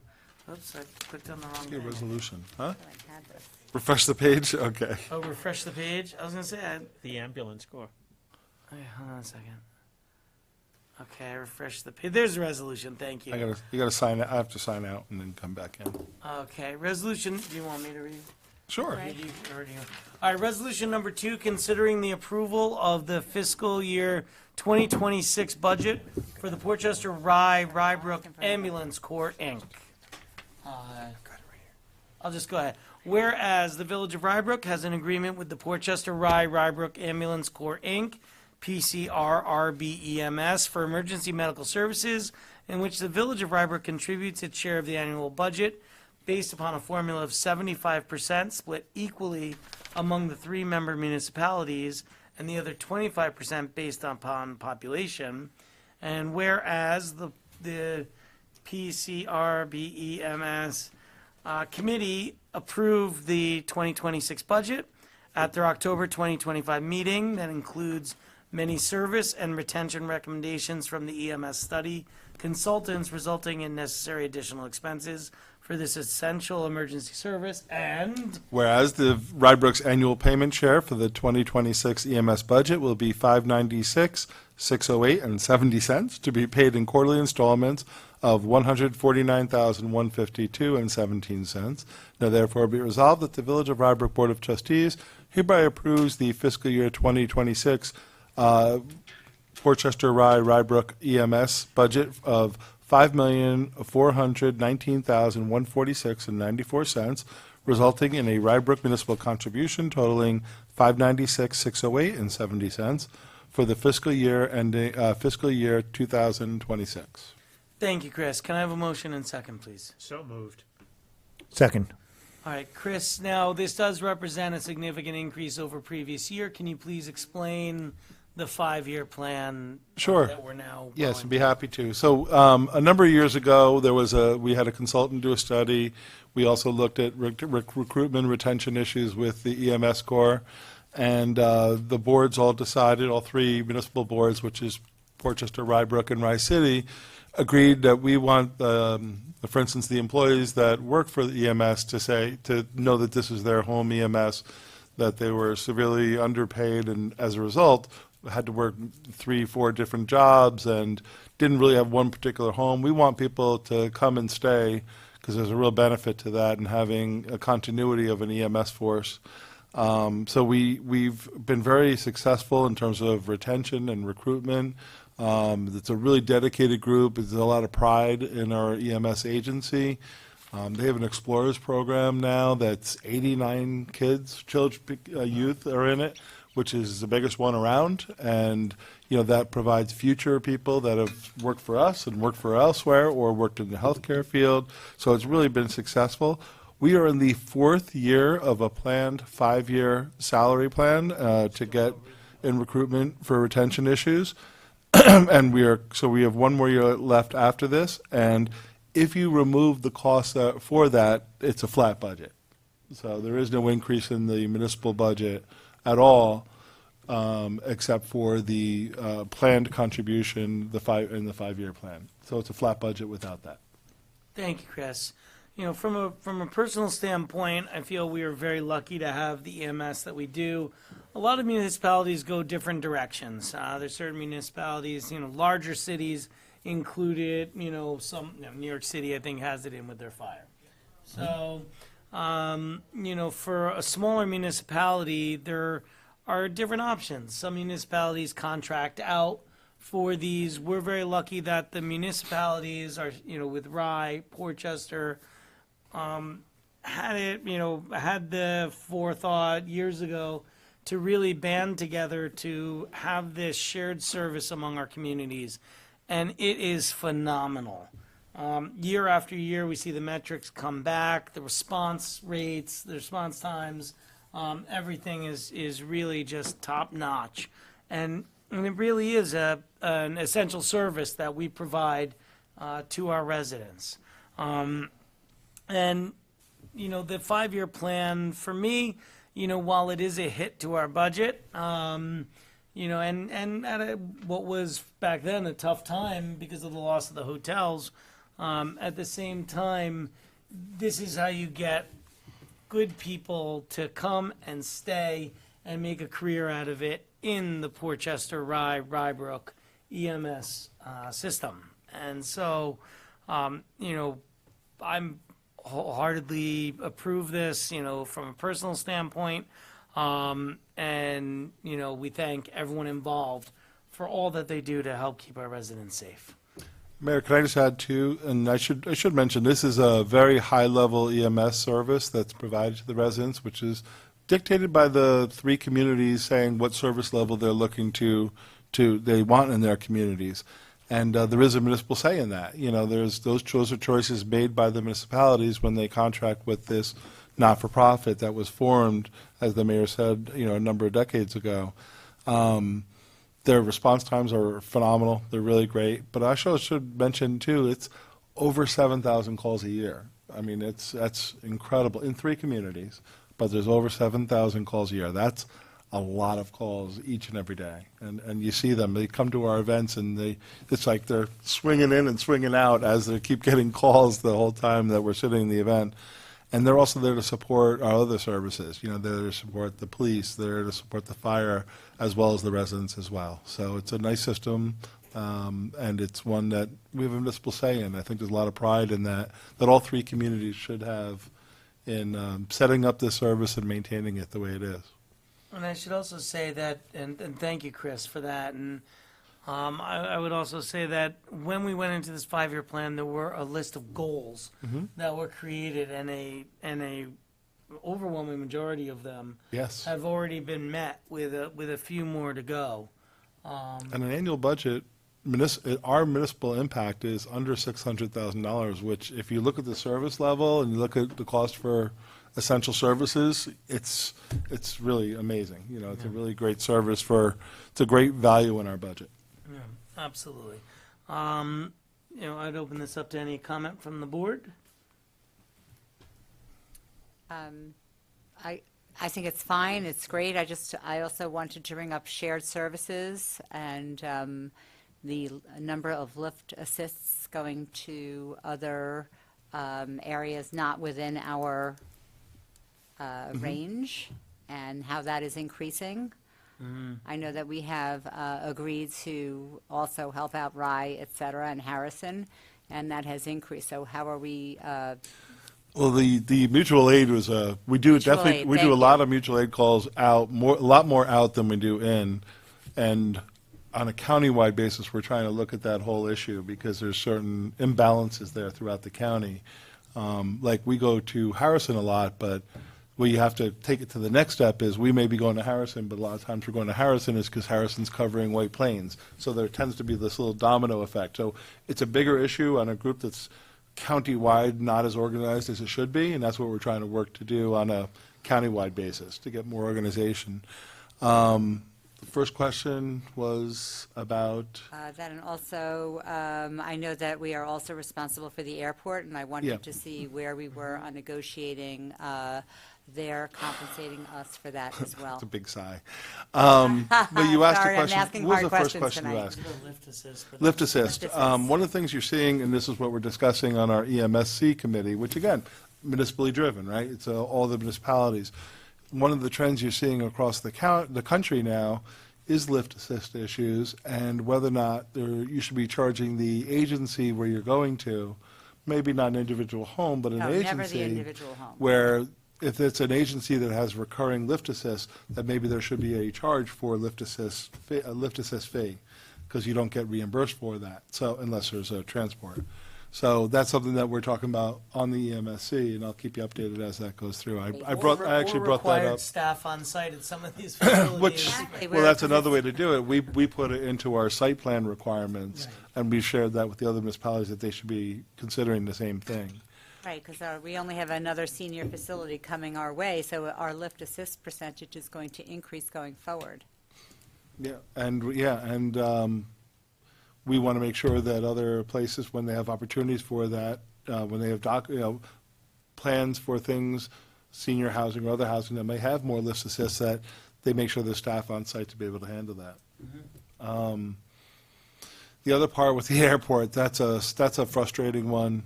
Oops, I clicked on the wrong Your thing. resolution, huh? I had this. Refresh the page? Okay. Oh, refresh the page? I was going to say, The ambulance corps. okay, hold on a second. Okay, refresh the page. There's the resolution, thank you. You gotta sign it. I have to sign out and then come back in. Okay, resolution, do you want me to read? Sure. Right. You already- All right, resolution number 2, considering the approval of the fiscal year 2026 budget for the Chester-Rye-Rye Ambulance Corps, Inc. I'll just go ahead. Whereas the Village of Rybrook has an agreement with the Chester-Rye-Rye Ambulance Corps, Inc., PCRRBEMS, for emergency medical services, in which the Village of Rybrook contributes its share of the annual budget based upon a formula of 75% split equally among the 3 member municipalities, and the other 25% based upon population. And whereas the PCRBEMS committee approved the 2026 budget at their October 2025 meeting, that includes many service and retention recommendations from the EMS study consultants, resulting in necessary additional expenses for this essential emergency service. And Whereas the Rybrook's annual payment share for the 2026 EMS budget will be $596,608.70 to be paid in quarterly installments of $149,152.17. Now therefore be resolved that the Village of Rybrook Board of Trustees hereby approves the fiscal year 2026 Chester-Rye-Rybrook EMS budget of $5,419,146.94, resulting in a Rybrook municipal contribution totaling $596,608.70 for the fiscal year ending fiscal year 2026. thank you, Chris. Can I have a motion and second, please? So moved. Second. All right, Chris, now this does represent a significant increase over previous year. Can you please explain the 5-year plan Sure. that we're now Yes, going I'd be happy to. So a number of years ago, we had a consultant do a study. We also looked at recruitment retention issues with the EMS Corps, and the boards all decided, all 3 municipal boards, which is Portchester, Rybrook, and Rye City, agreed that we want, for instance, the employees that work for the EMS to know that this is their home EMS, that they were severely underpaid, and as a result, had to work 3-4 different jobs and didn't really have one particular home. We want people to come and stay because there's a real benefit to that and having a continuity of an EMS force. So we've been very successful in terms of retention and recruitment. It's a really dedicated group. There's a lot of pride in our EMS agency. They have an Explorers program now that's 89 kids, children, youth are in it, which is the biggest one around. And, that provides future people that have worked for us and worked for elsewhere or worked in the healthcare field. So it's really been successful. We are in the 4th year of a planned 5-year salary plan to get in recruitment for retention issues. And we have 1 more year left after this. And if you remove the cost for that, it's a flat budget. So there is no increase in the municipal budget at all, except for the planned contribution in the 5-year plan. So it's a flat budget without that. Thank you, Chris. From a personal standpoint, I feel we are very lucky to have the EMS that we do. A lot of municipalities go different directions. There's certain municipalities, larger cities included, some, New York City, I think, has it in with their fire. So, for a smaller municipality, there are different options. Some municipalities contract out for these. We're very lucky that the municipalities are, with Rye, Portchester, had the forethought years ago to really band together to have this shared service among our communities. And it is phenomenal. Year after year, we see the metrics come back, the response rates, the response times, everything is really just top notch. And it really is an essential service that we provide to our residents. And, the 5-year plan, for me, while it is a hit to our budget, and at what was back then a tough time because of the loss of the hotels, at the same time, this is how you get good people to come and stay and make a career out of it in the Chester-Rye-Rye Brook EMS system. And so, I'm wholeheartedly approve this, from a personal standpoint. And, we thank everyone involved for all that they do to help keep our residents safe. Mayor, can I just add too, and I should mention, this is a very high-level EMS service that's provided to the residents, which is dictated by the 3 communities saying what service level they're looking they want in their communities. And there is a municipal say in that. Those are choices made by the municipalities when they contract with this not-for-profit that was formed, as the mayor said, a number of decades ago. Their response times are phenomenal. They're really great. But I should mention, too, it's over 7,000 calls a year. I mean, that's incredible in 3 communities, but there's over 7,000 calls a year. That's a lot of calls each and every day. And you see them. They come to our events, and it's like they're swinging in and swinging out as they keep getting calls the whole time that we're sitting in the event. And they're also there to support our other services. They're there to support the police, they're there to support the fire, as well as the residents as well. So it's a nice system, and it's one that we have a municipal say in. I think there's a lot of pride in that all 3 communities should have in setting up this service and maintaining it the way it is. And I should also say that, and thank you, Chris, for that. And I would also say that when we went into this 5-year plan, there were a list of goals that were created, and a overwhelming majority of them have already been met, with a few more to go. And an annual budget, our municipal impact is under $600,000, which, if you look at the service level and you look at the cost for essential services, it's really amazing. It's a really great service it's a great value in our budget. Yeah, absolutely. I'd open this up to any comment from the board. I think it's fine, it's great. I also wanted to bring up shared services and the number of lift assists going to other areas not within our range, and how that is increasing. I know that we have agreed to also help out Rye, et cetera, and Harrison, and that has increased. So how are we? Well, the mutual aid was we do a lot of mutual aid calls out, a lot more out than we do in, and on a countywide basis, we're trying to look at that whole issue because there's certain imbalances there throughout the county. Like, we go to Harrison a lot, but where you have to take it to the next step is we may be going to Harrison, but a lot of times we're going to Harrison is because Harrison's covering White Plains. So there tends to be this little domino effect. So it's a bigger issue on a group that's county-wide, not as organized as it should be, and that's what we're trying to work to do on a county-wide basis, to get more organization. The first question was about? That, and also, I know that we are also responsible for the airport, and I wanted to see where we were on negotiating they're compensating us for that as well. It's a big sigh. But you asked Sorry, a question. I'm asking What was hard the first questions question you tonight. asked? Lift assist. Lift assist. Lift assist. One of the things you're seeing, and this is what we're discussing on our EMSC committee, which again, municipally driven, right? It's all the municipalities. One of the trends you're seeing across the country now is lift assist issues, and whether or not you should be charging the agency where you're going to, maybe not an individual home, but an No, agency. never the individual home. Where if it's an agency that has recurring lift assist, that maybe there should be a charge for lift assist, a lift assist fee, because you don't get reimbursed for that, so, unless there's a transport. So that's something that we're talking about on the EMSC, and I'll keep you updated as that goes through. I actually brought that Required up. staff on site at some of these facilities. Which, Exactly. well, that's another way to do it. We put it into our site plan requirements, Right. and we shared that with the other municipalities, that they should be considering the same thing. Right, because we only have another senior facility coming our way, so our lift assist percentage is going to increase going forward. Yeah, and we want to make sure that other places, when they have opportunities for that, when they have plans for things, senior housing or other housing that may have more lift assists, that they make sure there's staff on site to be able to handle that. The other part with the airport, that's a frustrating one.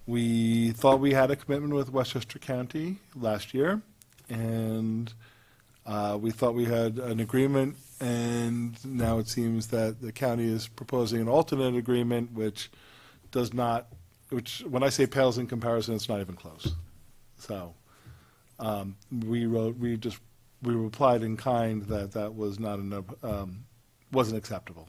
We thought we had a commitment with Westchester County last year, and we thought we had an agreement, and now it seems that the county is proposing an alternate agreement, which does not, which, when I say pales in comparison, it's not even close. So, we replied in kind that that was not enough, wasn't acceptable.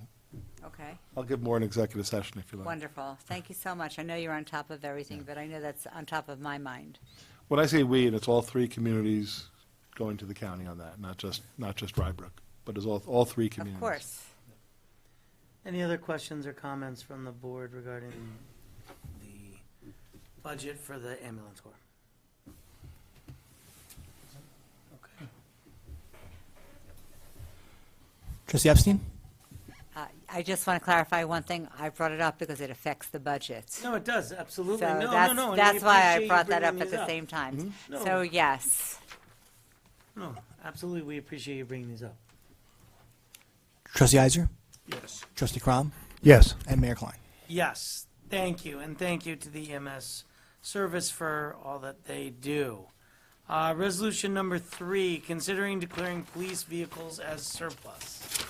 Okay, I'll give more in executive session if you like. wonderful. Thank you so much. I know you're on top of everything, but I know that's on top of my mind. When I say we, and it's all three communities going to the county on that, not just Rye-Brook, but it's all three communities. Of course. Any other questions or comments from the board regarding the budget for the ambulance corps? Okay. Trustee Epstein? I just want to clarify one thing. I brought it up because it affects the budget. No, it does, absolutely. So No, that's, no, no. and we that's why I appreciate you brought that bringing up at these the same time. No. So, yes. No, absolutely, we appreciate you bringing these up. Trustee Heiser? Yes. Trustee Crom? Yes. And Mayor Klein? Yes, thank you, and thank you to the EMS service for all that they do. Resolution number 3, considering declaring police vehicles as surplus.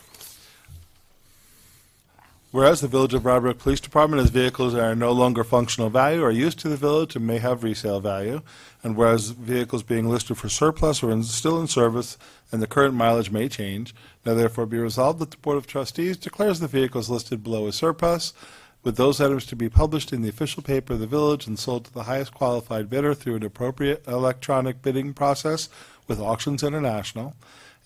Whereas the Village of Rye-Brook Police Department has vehicles that are no longer functional value or used to the village and may have resale value, and whereas vehicles being listed for surplus or still in service and the current mileage may change, now therefore be resolved that the Board of Trustees declares the vehicles listed below as surplus, with those items to be published in the official paper of the village and sold to the highest qualified bidder through an appropriate electronic bidding process with Auctions International.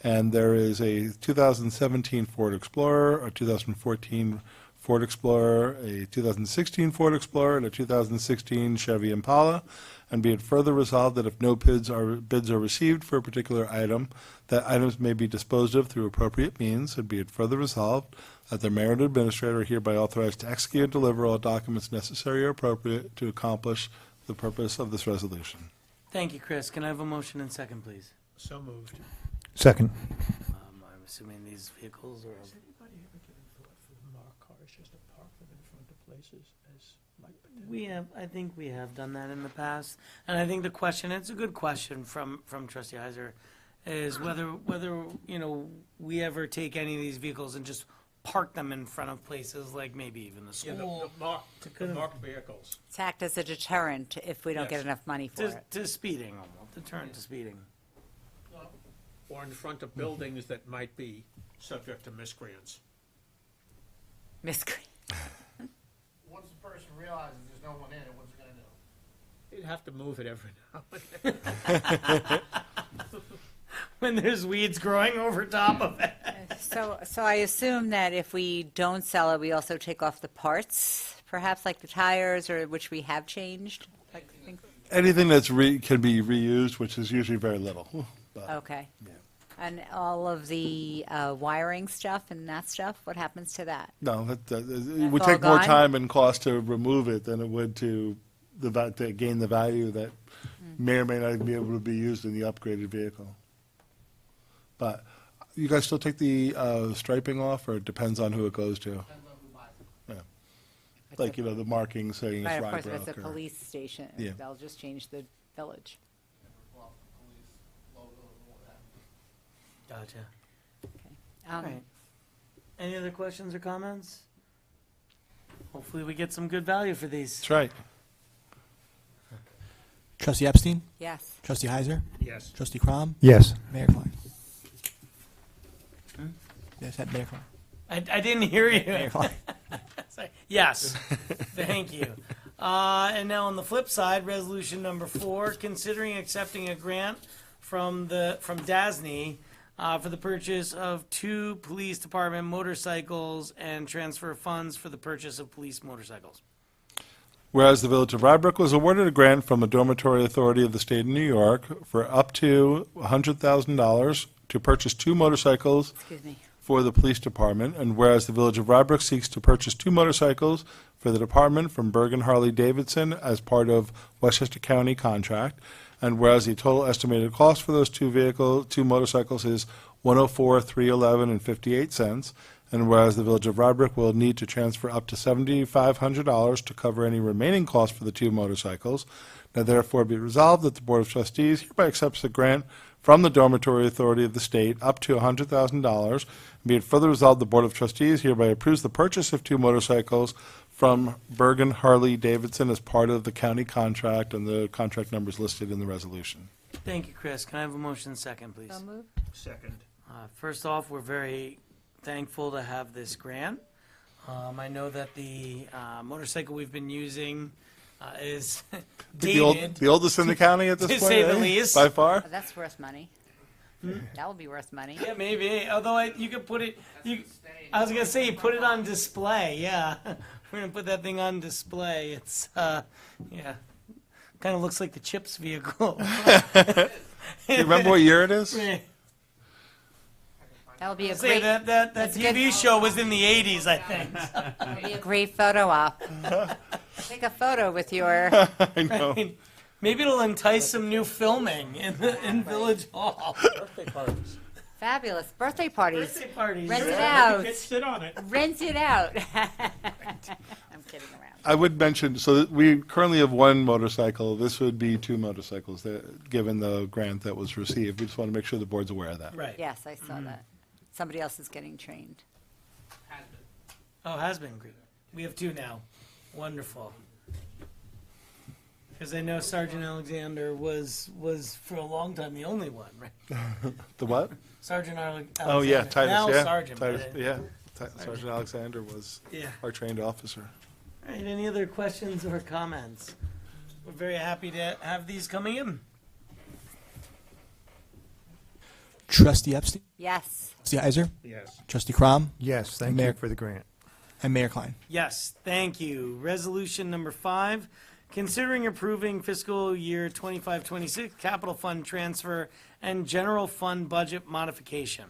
And there is a 2017 Ford Explorer, a 2014 Ford Explorer, a 2016 Ford Explorer, and a 2016 Chevy Impala. And be it further resolved that if no bids are received for a particular item, that items may be disposed of through appropriate means. And be it further resolved that the mayor and administrator are hereby authorized to execute and deliver all documents necessary or appropriate to accomplish the purpose of this resolution. Thank you, Chris. Can I have a motion and second, please? So moved. Second. I'm assuming these vehicles are, Has anybody ever given thought for marked cars just to park them in front of places as like potential? we have, I think we have done that in the past. And I think the question, it's a good question from Trustee Heiser, is whether, we ever take any of these vehicles and just park them in front of places like maybe even the Yeah, school. the marked vehicles. To act as a deterrent if we don't get Yes. enough money for it. To speeding, almost, deterrent to speeding. Or in front of buildings that might be subject to miscreants. Miss Green. Once the person realizes there's no one in it, what's it gonna do? You'd have to move it every now and then. When there's weeds growing over top of it. So I assume that if we don't sell it, we also take off the parts, perhaps like the tires, or which we have changed? Like, I think- Anything that's can be reused, which is usually very little. But, Okay. yeah. And all of the wiring stuff and that stuff, what happens to that? No, it would all take more gone? time and cost to remove it than it would to gain the value that may or may not be able to be used in the upgraded vehicle. But you guys still take the striping off, or it depends on who it goes to? Depends on who buys it. Like, the marking saying Right, it's of course, if Rye-Brook. it's a or- police station, Yeah. they'll just change the village. Well, police logo and all that. Gotcha. Um, All right. Any other questions or comments? Hopefully we get some good value for these. That's right. Trustee Epstein? Yes. Trustee Heiser? Yes. Trustee Crom? Yes. Mayor Klein? Yes, that Mayor Klein. I didn't hear Mayor you. Klein. Sorry. Yes, thank you. And now on the flip side, resolution number 4, considering accepting a grant from DASNY for the purchase of 2 police department motorcycles and transfer funds for the purchase of police motorcycles. Whereas the Village of Rybrook was awarded a grant from the Dormitory Authority of the State of New York for up to $100,000 to purchase 2 motorcycles Excuse me. for the police department, and whereas the Village of Rybrook seeks to purchase 2 motorcycles for the department from Bergen Harley-Davidson as part of Westchester County contract, and whereas the total estimated cost for those 2 motorcycles is $104,311 and 58 cents, and whereas the Village of Rybrook will need to transfer up to $7,500 to cover any remaining costs for the 2 motorcycles, now therefore be resolved that the Board of Trustees hereby accepts the grant from the Dormitory Authority of the State up to $100,000. Be it further resolved, the Board of Trustees hereby approves the purchase of 2 motorcycles from Bergen Harley-Davidson as part of the county contract, and the contract numbers listed in the resolution. Thank you, Chris. Can I have a motion second, please? So moved. Second. First off, we're very thankful to have this grant. I know that the motorcycle we've been using is dated. The oldest in the county at this To point, say the eh? least. By far? Oh, that's worth money. That will be worth money. Yeah, maybe. Although you could put it, I was gonna say you put it on display. Yeah, we're gonna put that thing on display. It's yeah, kind of looks like the Chips vehicle. Do you remember what year it is? That will be a Say great, that that's TV good. show was in the '80s, I think. that'll be a great photo op. Take a photo with your, I know. Maybe it'll entice some new filming in Village Hall. Birthday parties. fabulous birthday parties. Birthday parties. Rent it Yeah. out. Kids sit on it. Rent it out. I'm kidding around. I would mention, so we currently have 1 motorcycle. This would be 2 motorcycles, given the grant that was received. We just want to make sure the board's aware of that. Right. Yes, I saw that. Somebody else is getting trained. Oh, has been great. We have 2 now. Wonderful. Because I know Sergeant Alexander was for a long time the only one, right? The what? Sergeant Alexander. Oh, yeah, Titus, Now yeah. Sergeant. but Titus, yeah. Sergeant Alexander was Yeah. our trained officer. All right, any other questions or comments? We're very happy to have these coming in. Trustee Epstein? Yes. Trustee Heiser? Yes. Trustee Crom? Yes, thank Mayor- you for the grant. And Mayor Klein? Yes, thank you. Resolution number 5, considering approving fiscal year 25-26 capital fund transfer and general fund budget modification.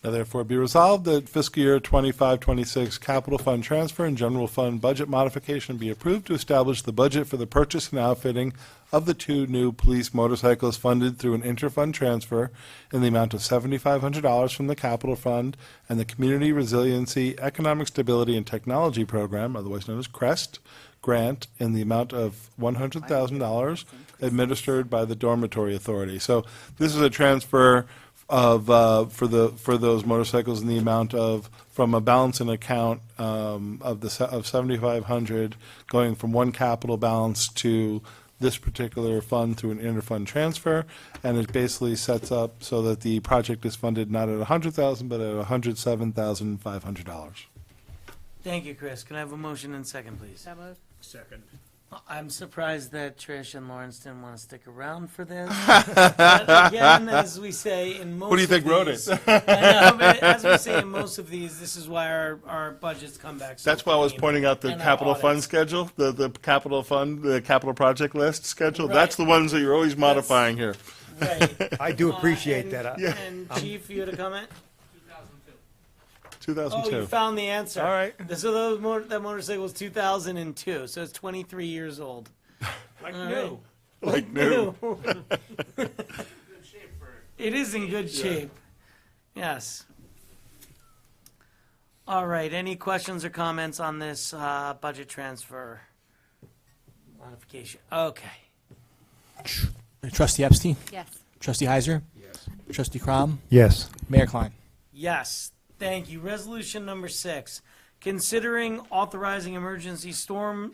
Now therefore be resolved that fiscal year 25-26 capital fund transfer and general fund budget modification be approved to establish the budget for the purchase and outfitting of the 2 new police motorcycles funded through an interfund transfer in the amount of $7,500 from the capital fund and the Community Resiliency, Economic Stability and Technology Program, otherwise known as CREST, grant in the amount of $100,000 administered by the Dormitory Authority. So this is a transfer of for those motorcycles in the amount of, from a balance in account of 7,500 going from one capital balance to this particular fund through an interfund transfer, and it basically sets up so that the project is funded not at $100,000 but at $107,500. Thank you, Chris. Can I have a motion and second, please? So moved. Second. I'm surprised that Trish and Lawrence didn't want to stick around for this. But again, as we say in most Who do you think of wrote these, it? I know, but as we say in most of these, this is why our budgets come back so That's why I was clean. pointing out the And our capital fund audits. schedule, the capital fund, the capital project list schedule. Right. That's the ones that you're always modifying here. Right. I do appreciate and- that. And Chief, you had a comment? 2002. Oh, you found the answer. All right. So that motorcycle was 2002, so it's 23 years old. Like All new. Like new. It is in good shape. Yes. All right, any questions or comments on this budget transfer modification? Okay. Trustee Epstein? Yes. Trustee Heiser? Yes. Trustee Crom? Yes. Mayor Klein? Yes, thank you. Resolution number 6, considering authorizing emergency storm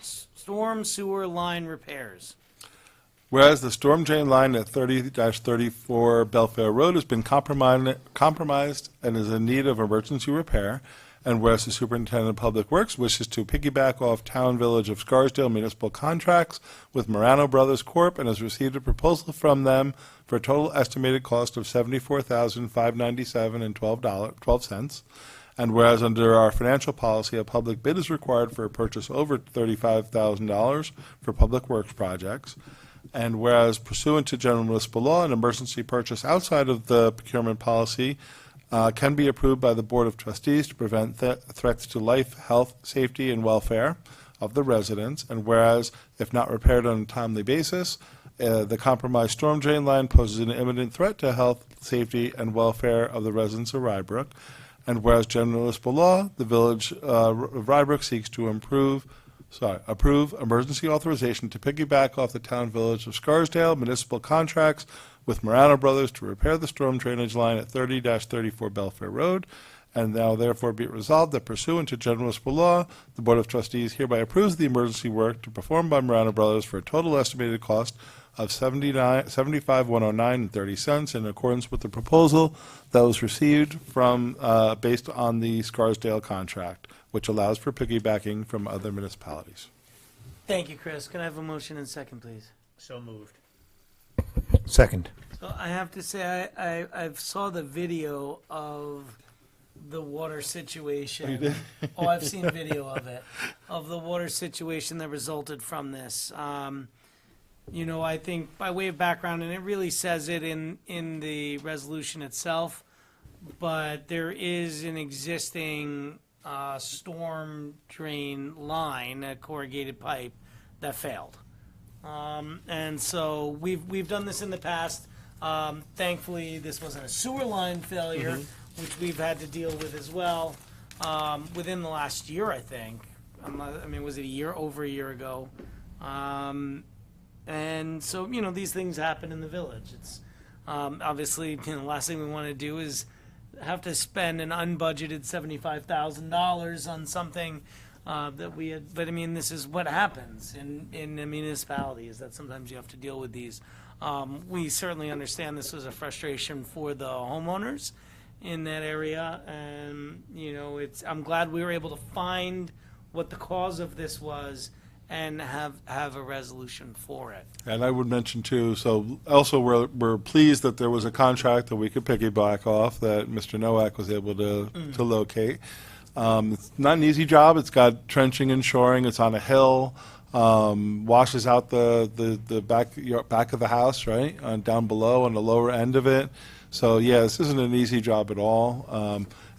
sewer line repairs. Whereas the storm drain line at 30-34 Belfair Road has been compromised and is in need of emergency repair, and whereas the Superintendent of Public Works wishes to piggyback off Town Village of Scarsdale municipal contracts with Marano Brothers Corp. And has received a proposal from them for a total estimated cost of $74,597.12. And whereas under our financial policy, a public bid is required for a purchase over $35,000 for public works projects. And whereas pursuant to general municipal law, an emergency purchase outside of the procurement policy can be approved by the Board of Trustees to prevent threats to life, health, safety, and welfare of the residents. And whereas, if not repaired on a timely basis, the compromised storm drain line poses an imminent threat to health, safety, and welfare of the residents of Rye-Brook. And whereas general municipal law, the Village of Rye-Brook seeks to approve emergency authorization to piggyback off the Town Village of Scarsdale municipal contracts with Marano Brothers to repair the storm drainage line at 30-34 Belfair Road. And now therefore be it resolved that pursuant to general municipal law, the Board of Trustees hereby approves the emergency work to perform by Marano Brothers for a total estimated cost of $75,109.30 in accordance with the proposal that was received from, based on the Scarsdale contract, which allows for piggybacking from other municipalities. Thank you, Chris. Can I have a motion and second, please? So moved. Second. So I have to say, I saw the video of the water situation. Oh, you did? Oh, I've seen video of it, of the water situation that resulted from this. You know, I think by way of background, and it really says it in the resolution itself, but there is an existing storm drain line, a corrugated pipe, that failed. And so we've done this in the past. Thankfully, this wasn't a sewer line failure, which we've had to deal with as well, within the last year, I think. I mean, was it over a year ago? And so, you know, these things happen in the village. It's obviously, you know, the last thing we want to do is have to spend an unbudgeted $75,000 on something that we had. But I mean, this is what happens in a municipality, is that sometimes you have to deal with these. We certainly understand this was a frustration for the homeowners in that area, and you know, I'm glad we were able to find what the cause of this was and have a resolution for it. And I would mention too, so also we're pleased that there was a contract that we could piggyback off that Mr. Nowak was able to locate. It's not an easy job. It's got trenching and shoring. It's on a hill. Washes out the back of the house, right, down below on the lower end of it. So yeah, this isn't an easy job at all.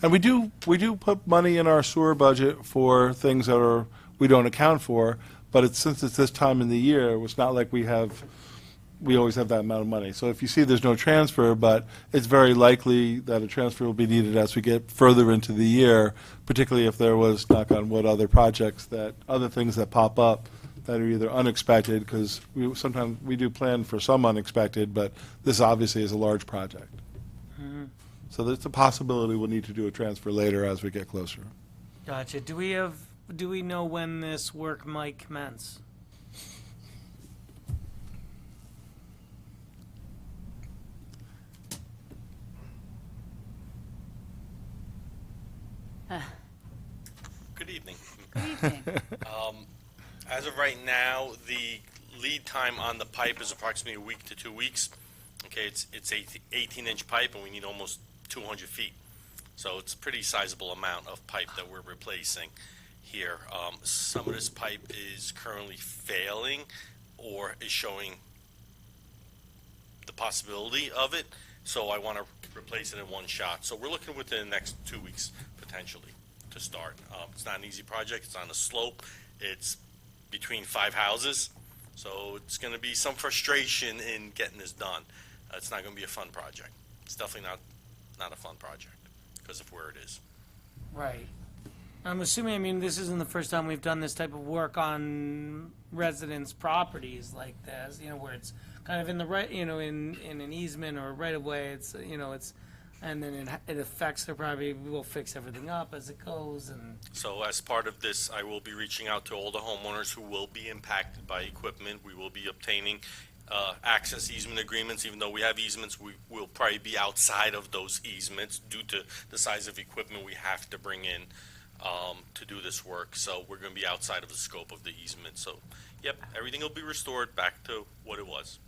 And we do put money in our sewer budget for things that we don't account for. But since it's this time in the year, it's not like we always have that amount of money. So if you see there's no transfer, but it's very likely that a transfer will be needed as we get further into the year, particularly if there was, knock on wood, other things that pop up that are either unexpected, because sometimes we do plan for some unexpected, but this obviously is a large project. So there's a possibility we'll need to do a transfer later as we get closer. Gotcha. Do we know when this work might commence? Good evening. Good evening. As of right now, the lead time on the pipe is approximately a week to 2 weeks. Okay, it's 18-inch pipe, and we need almost 200 feet. So it's a pretty sizable amount of pipe that we're replacing here. Some of this pipe is currently failing or is showing the possibility of it, so I want to replace it in one shot. So we're looking within the next 2 weeks potentially to start. It's not an easy project. It's on a slope. It's between 5 houses, so it's going to be some frustration in getting this done. It's not going to be a fun project. It's definitely not a fun project because of where it is. Right. I'm assuming, I mean, this isn't the first time we've done this type of work on residents' properties like this, you know, where it's kind of in the right, you know, in an easement or right of way. It's, you know, and then it affects their property. We'll fix everything up as it goes. And so as part of this, I will be reaching out to all the homeowners who will be impacted by equipment. We will be obtaining access easement agreements. Even though we have easements, we will probably be outside of those easements due to the size of equipment we have to bring in to do this work. So we're going to be outside of the scope of the easement. So, yep, everything will be restored back to what it was.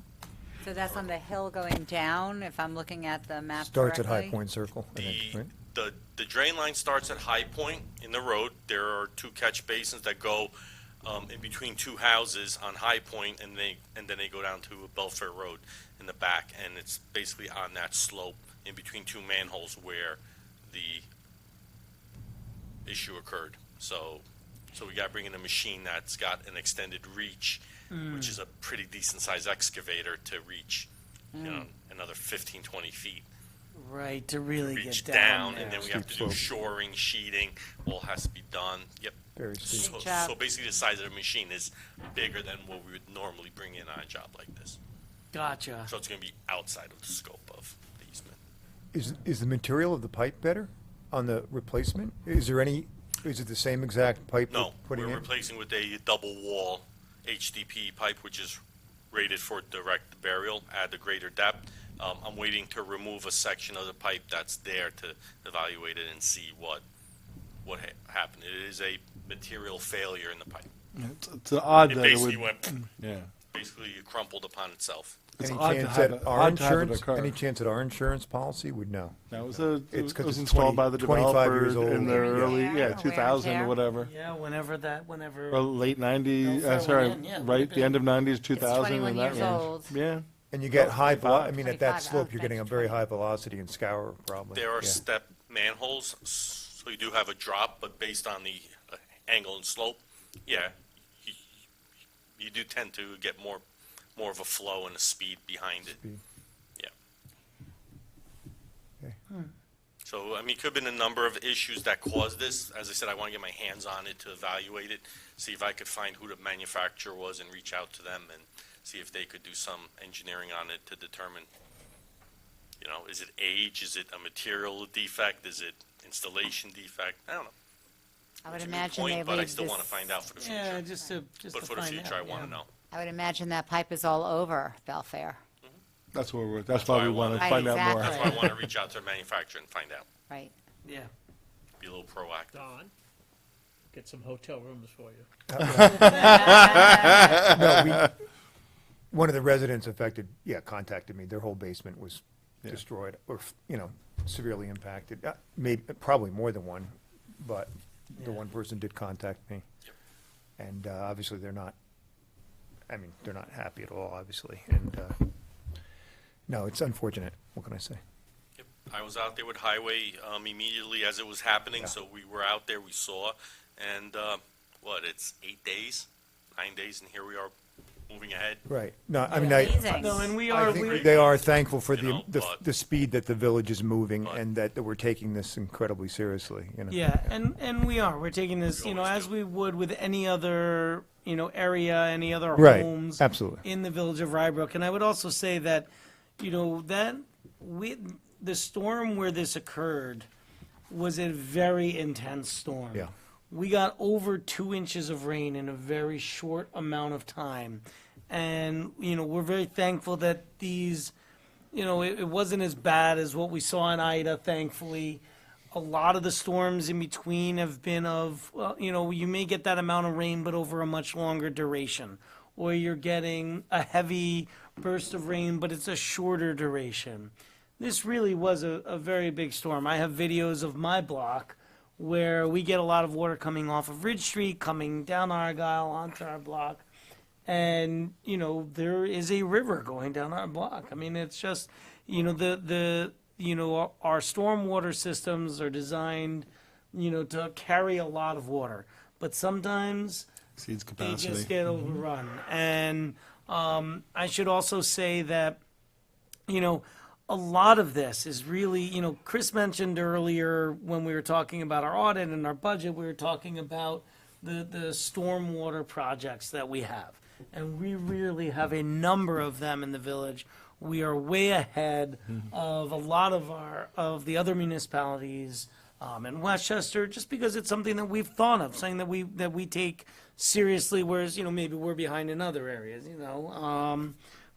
So that's on the hill going down, if I'm looking at the map Starts at High correctly? Point Circle, I think, right? The drain line starts at High Point in the road. There are two catch basins that go in between two houses on High Point, and then they go down to Belfair Road in the back, and it's basically on that slope in between two manholes where the issue occurred. So we got to bring in a machine that's got an extended reach, which is a pretty decent sized excavator to reach, another 15, 20 feet. Right, to really Reach get down and there. then we have to do shoring, sheeting, all has to be done. Yep. Very steep. So, Good job. so basically the size of the machine is bigger than what we would normally bring in on a job like this. Gotcha. So it's going to be outside of the scope of the easement. Is the material of the pipe better on the replacement? Is it the same exact pipe we're No, putting we're in? replacing with a double wall HDP pipe, which is rated for direct burial at a greater depth. I'm waiting to remove a section of the pipe that's there to evaluate it and see what happened. It is a material failure in the pipe. It's odd It that it basically would, went, yeah. basically crumpled upon itself. It's Any odd to chance have that it- our odd to have it insurance, occur. any chance that our insurance policy would know? That was It's it 'cause was it's installed 20 by the 25 developer years old. in the Wear and early, tear, yeah, wear and 2000 or tear. whatever. Yeah, whenever. Or late 90s, Belfair sorry, went in, yeah, right, the end of 90s, 2000, 21 in that years range. old. Yeah. And you get high, I mean, at 25, that slope, you're oh, getting a that's very 20. high velocity and scour, probably. There are Yeah. step manholes, so you do have a drop, but based on the angle and slope, yeah, you do tend to get more of a flow and a speed behind it. Speed. Yeah. Okay. So, I mean, it could have been a number of issues that caused this. As I said, I want to get my hands on it to evaluate it, see if I could find who the manufacturer was and reach out to them and see if they could do some engineering on it to determine, is it age? Is it a material defect? Is it installation defect? I don't know. I would It's a good imagine point, they but I leave still want to this, find out for the future. Yeah, just to But for the find future, out, I want to yeah. know. I would imagine that pipe is all over Belfair, That's why That's why we I want to wanna- find out more. Right, That's why I want to reach out to the manufacturer and find out. right? Yeah. Be a little proactive. Don, get some hotel rooms for you. No, one of the residents affected, contacted me. Their whole basement was destroyed or, severely impacted. Maybe, probably more than one, but the Yeah. one person did contact me. And obviously, they're not happy at all, obviously. And, no, it's unfortunate. What can I say? Yep. I was out there with Highway immediately as it was happening, Yeah. so we were out there, we saw, and it's 8 days, 9 days, and here we are moving ahead. Right. No, I mean, Amazing. No, and we I are, think we, they are thankful for You know, but- the speed that the village is moving But- and that we're taking this incredibly seriously, yeah, and we are. We're taking this, We as always do. we would with any other, area, any other Right, homes absolutely. in the village of Rybrook. And I would also say that, the storm where this occurred was a very intense storm. Yeah. We got over 2 inches of rain in a very short amount of time. And, we're very thankful that these, it wasn't as bad as what we saw in Ida, thankfully. A lot of the storms in between have been you may get that amount of rain, but over a much longer duration. Or you're getting a heavy burst of rain, but it's a shorter duration. This really was a very big storm. I have videos of my block where we get a lot of water coming off of Ridge Street, coming down Argyle onto our block. And, there is a river going down our block. I mean, it's just, our stormwater systems are designed, to carry a lot of water. But sometimes Exceeds they just capacity. get overrun. And I should also say that, a lot of this is really, Chris mentioned earlier when we were talking about our audit and our budget, we were talking about the stormwater projects that we have. And we really have a number of them in the village. We are way ahead of a lot of the other municipalities in Westchester, just because it's something that we've thought of, something that we take seriously, whereas, maybe we're behind in other areas,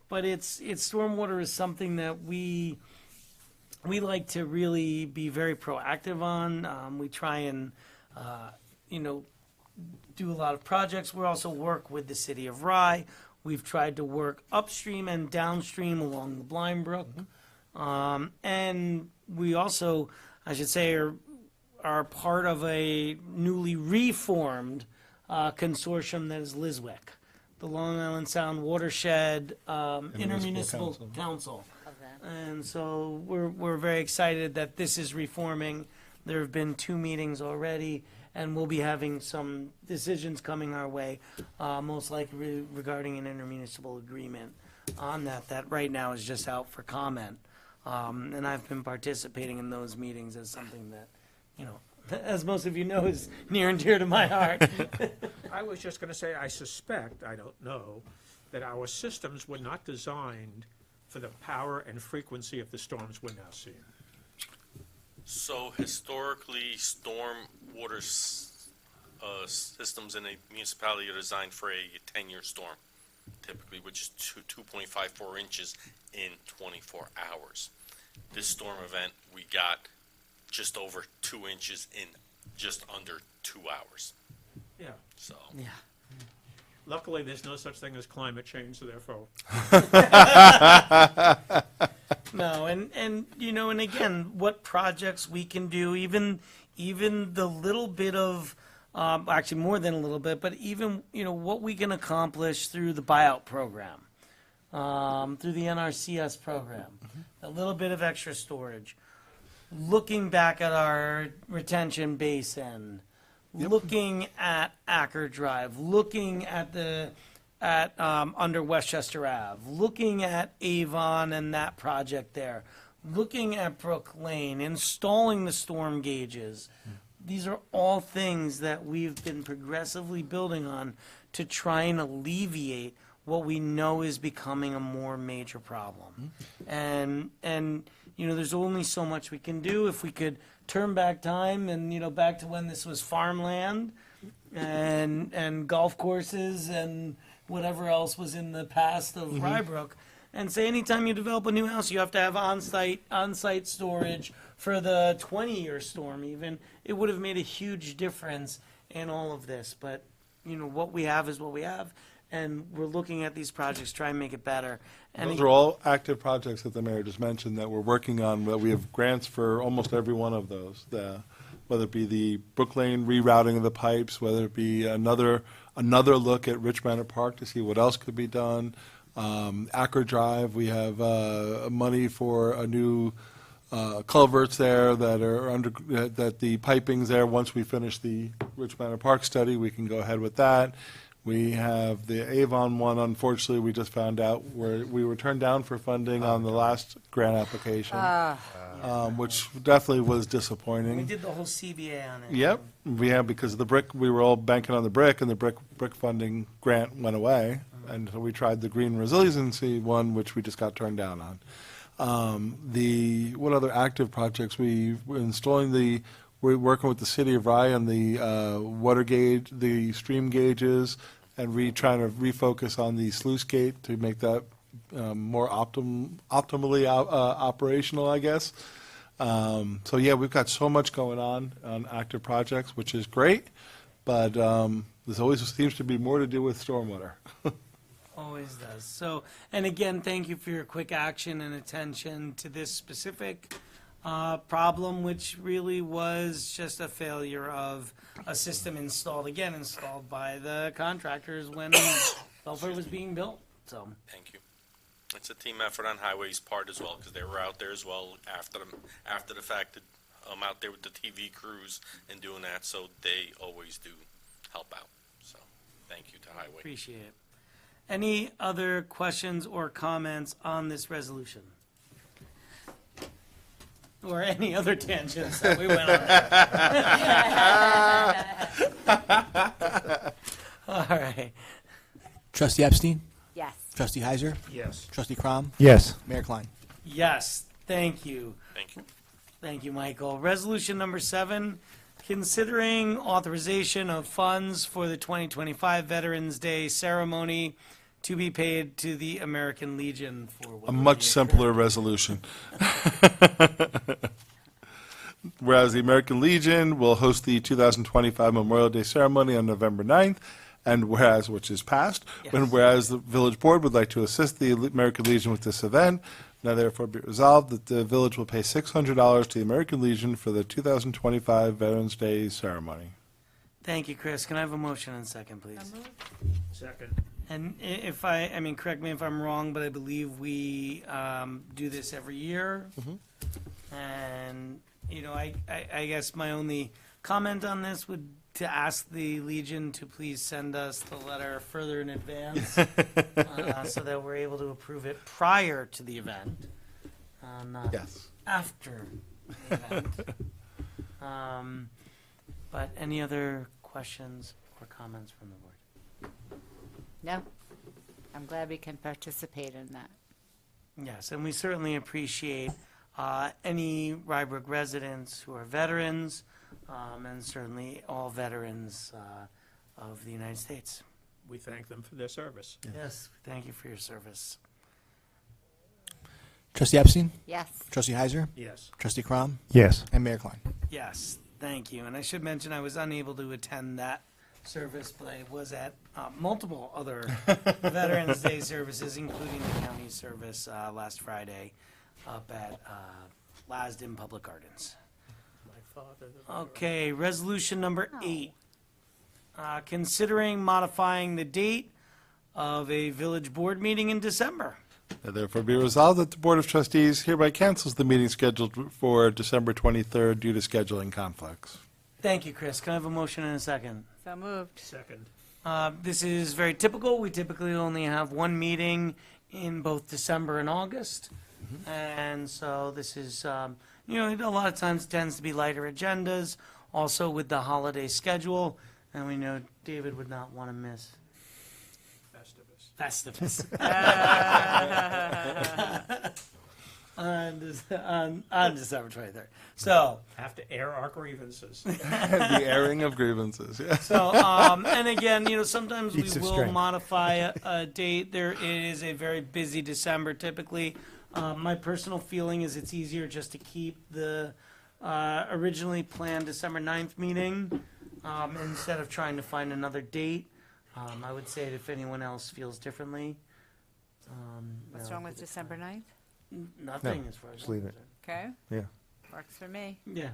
but it's stormwater is something that we like to really be very proactive on. We try and, do a lot of projects. We also work with the city of Rye. We've tried to work upstream and downstream along the Blind Brook. And we also, I should say, are part of a newly reformed consortium that is LISWIC, the Long Island Sound Watershed Intermunicipal Council. And so we're very excited that this is reforming. There have been 2 meetings already, and we'll be having some decisions coming our way, most likely regarding an intermunicipal agreement on that right now is just out for comment. And I've been participating in those meetings as something that, as most of you know, is near and dear to my heart. I was just going to say, I suspect, I don't know, that our systems were not designed for the power and frequency of the storms we're now seeing. So historically, storm water systems in a municipality are designed for a 10-year storm, typically, which is 2.54 inches in 24 hours. This storm event, we got just over 2 inches in just under 2 hours. Yeah. So Yeah. Luckily, there's no such thing as climate change, so therefore. No, and again, what projects we can do, even the little bit of, actually more than a little bit, but even, what we can accomplish through the buyout program, through the NRCS program, a little bit of extra storage, looking back at our retention basin, looking at Acker Drive, looking at under Westchester Ave, looking at Avon and that project there, looking at Brook Lane, installing the storm gauges. These are all things that we've been progressively building on to try and alleviate what we know is becoming a more major problem. And there's only so much we can do. If we could turn back time and, back to when this was farmland and golf courses and whatever else was in the past of Rye-Brook, and say anytime you develop a new house, you have to have on-site storage for the 20-year storm even, it would have made a huge difference in all of this. But, what we have is what we have, and we're looking at these projects, try and make it better. And Those are all active projects that the mayor just mentioned that we're working on. We have grants for almost every one of those, whether it be the Brook Lane rerouting of the pipes, whether it be another look at Rich Manor Park to see what else could be done. Acker Drive, we have money for a new culverts there that are that the piping's there. Once we finish the Rich Manor Park study, we can go ahead with that. We have the Avon one. Unfortunately, we just found out where we were turned down for funding on the last grant application, which definitely was disappointing. we did the whole CBA on it. Yep, because of the brick, we were all banking on the brick, and the brick funding grant went away, and so we tried the green resiliency one, which we just got turned down on. What other active projects? We're we're working with the city of Rye on the water gauge, the stream gauges, and trying to refocus on the sluice gate to make that more optimally operational, I guess. So yeah, we've got so much going on active projects, which is great, but there's always seems to be more to do with stormwater. Always does. So, and again, thank you for your quick action and attention to this specific problem, which really was just a failure of a system installed by the contractors when Belfair was being built. So, thank you. It's a team effort on Highway's part as well, because they were out there as well after the fact. Out there with the TV crews and doing that, so they always do help out. So, thank you to Highway. appreciate it. Any other questions or comments on this resolution? Or any other tangents that we went on? All right. Trustee Epstein? Yes. Trustee Heiser? Yes. Trustee Crom? Yes. Mayor Klein? Yes, thank you. Thank you. Thank you, Michael. Resolution number 7, considering authorization of funds for the 2025 Veterans Day ceremony to be paid to the American Legion for. A whatever much the- simpler resolution. Whereas the American Legion will host the 2025 Memorial Day ceremony on November 9th, and whereas, which is passed, and Yes. whereas the village board would like to assist the American Legion with this event, now therefore be resolved that the village will pay $600 to the American Legion for the 2025 Veterans Day ceremony. Thank you, Chris. Can I have a motion and second, please? Second. And if I mean, correct me if I'm wrong, but I believe we do this every year. And, you know, I guess my only comment on this would to ask the Legion to please send us the letter further in advance so that we're able to approve it prior to the event, not Yes. after the event. But any other questions or comments from the board? No, I'm glad we can participate in that. Yes, and we certainly appreciate any Rybrook residents who are veterans, and certainly all veterans of the United States. We thank them for their service. Yes, thank you for your service. Trustee Epstein? Yes. Trustee Heiser? Yes. Trustee Crom? Yes. And Mayor Klein. Yes, thank you. And I should mention I was unable to attend that service, but I was at multiple other Veterans Day services, including the county service last Friday up at Lasden Public Gardens. My father. Okay, resolution number 8. Considering modifying the date of a village board meeting in December. Now therefore be resolved that the Board of Trustees hereby cancels the meeting scheduled for December 23rd due to scheduling conflicts. Thank you, Chris. Can I have a motion and a second? So moved. Second. This is very typical. We typically only have one meeting in both December and August. And so this is, you know, a lot of times it tends to be lighter agendas, also with the holiday schedule. And we know David would not want to miss Festivus. Festivus. on December 23rd. So, Have to air our grievances. The airing of grievances, yes. so, and again, you know, sometimes we Feats of will strength. modify a date. There it is a very busy December typically. My personal feeling is it's easier just to keep the originally planned December 9th meeting instead of trying to find another date. I would say it if anyone else feels differently. What's wrong with December 9th? Nothing No, as far as just I'm leave it. concerned. Okay, Yeah. works for me. Yeah.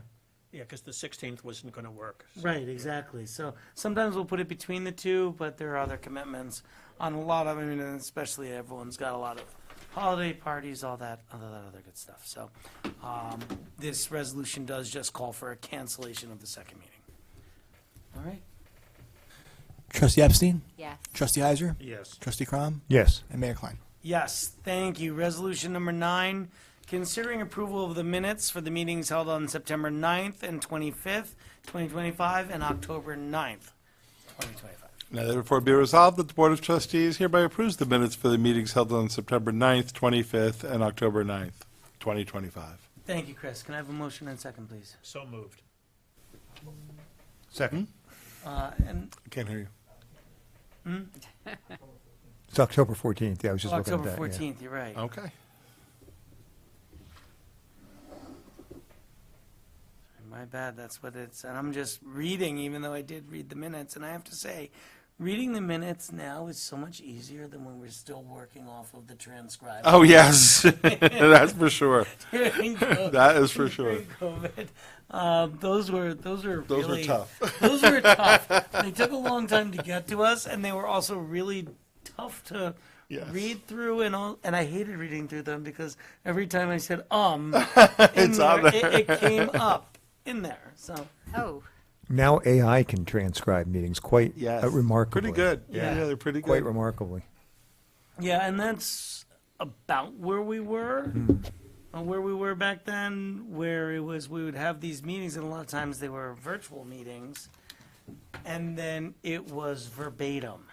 Yeah, because the 16th wasn't going to work. Right, exactly. So sometimes we'll put it between the two, but there are other commitments on a lot of, I mean, and especially everyone's got a lot of holiday parties, all that other good stuff. So this resolution does just call for a cancellation of the second meeting. All right. Trustee Epstein? Yes. Trustee Heiser? Yes. Trustee Crom? Yes. And Mayor Klein. Yes, thank you. Resolution number 9, considering approval of the minutes for the meetings held on September 9th and 25th, 2025, and October 9th, 2025. Now therefore be resolved that the Board of Trustees hereby approves the minutes for the meetings held on September 9th, 25th, and October 9th, 2025. Thank you, Chris. Can I have a motion and second, please? So moved. Second. And I can't hear you. It's October 14th. Yeah, I was just looking at October that. yeah. 14th, you're right. Okay. My bad, that's what it's, and I'm just reading, even though I did read the minutes, and I have to say, reading the minutes now is so much easier than when we're still working off of the transcribed. Oh, yes. That's for sure. During COVID- That is for sure. during COVID. Those were Those really, were tough. Those were tough. They took a long time to get to us, and they were also really tough to Yes. read through, and all. And I hated reading through them because every time I said in It's on there. it came up in there. So Oh, Now AI can transcribe meetings quite Yes. remarkably. Pretty good. Yeah. Yeah, they're pretty Quite good. remarkably. yeah, and that's about where we were. Where we were back then, where it was, we would have these meetings, and a lot of times they were virtual meetings, and then it was verbatim,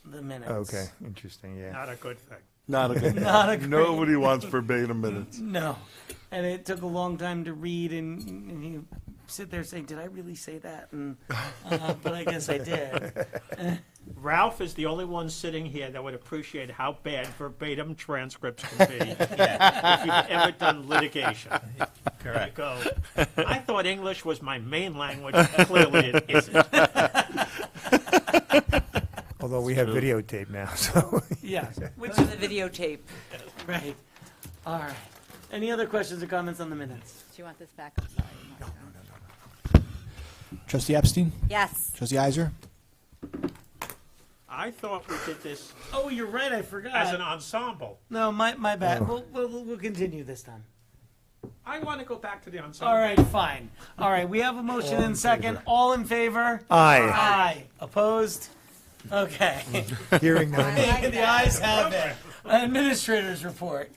the minutes. Okay, interesting, yeah. Not a good thing. Not a good Not a great- Nobody wants verbatim minutes. No, and it took a long time to read, and sit there saying, did I really say that? And, but I guess I did. Ralph is the only one sitting here that would appreciate how bad verbatim transcripts can be if you've ever done litigation. Correct. You go, I thought English was my main language. Clearly it isn't. Although we have videotape now, so. Yeah, which Go to the videotape. right. All right. Any other questions or comments on the minutes? Do you want this back? I'm sorry. Trustee Epstein? Yes. Trustee Heiser? I thought we did this Oh, you're right. I forgot. as an ensemble. No, my bad. We'll continue this time. I want to go back to the ensemble. All right, fine. All right, we have a motion and second. All in favor? Aye. Aye. Opposed? Okay. Hearing none. The ayes have it. Administrators report.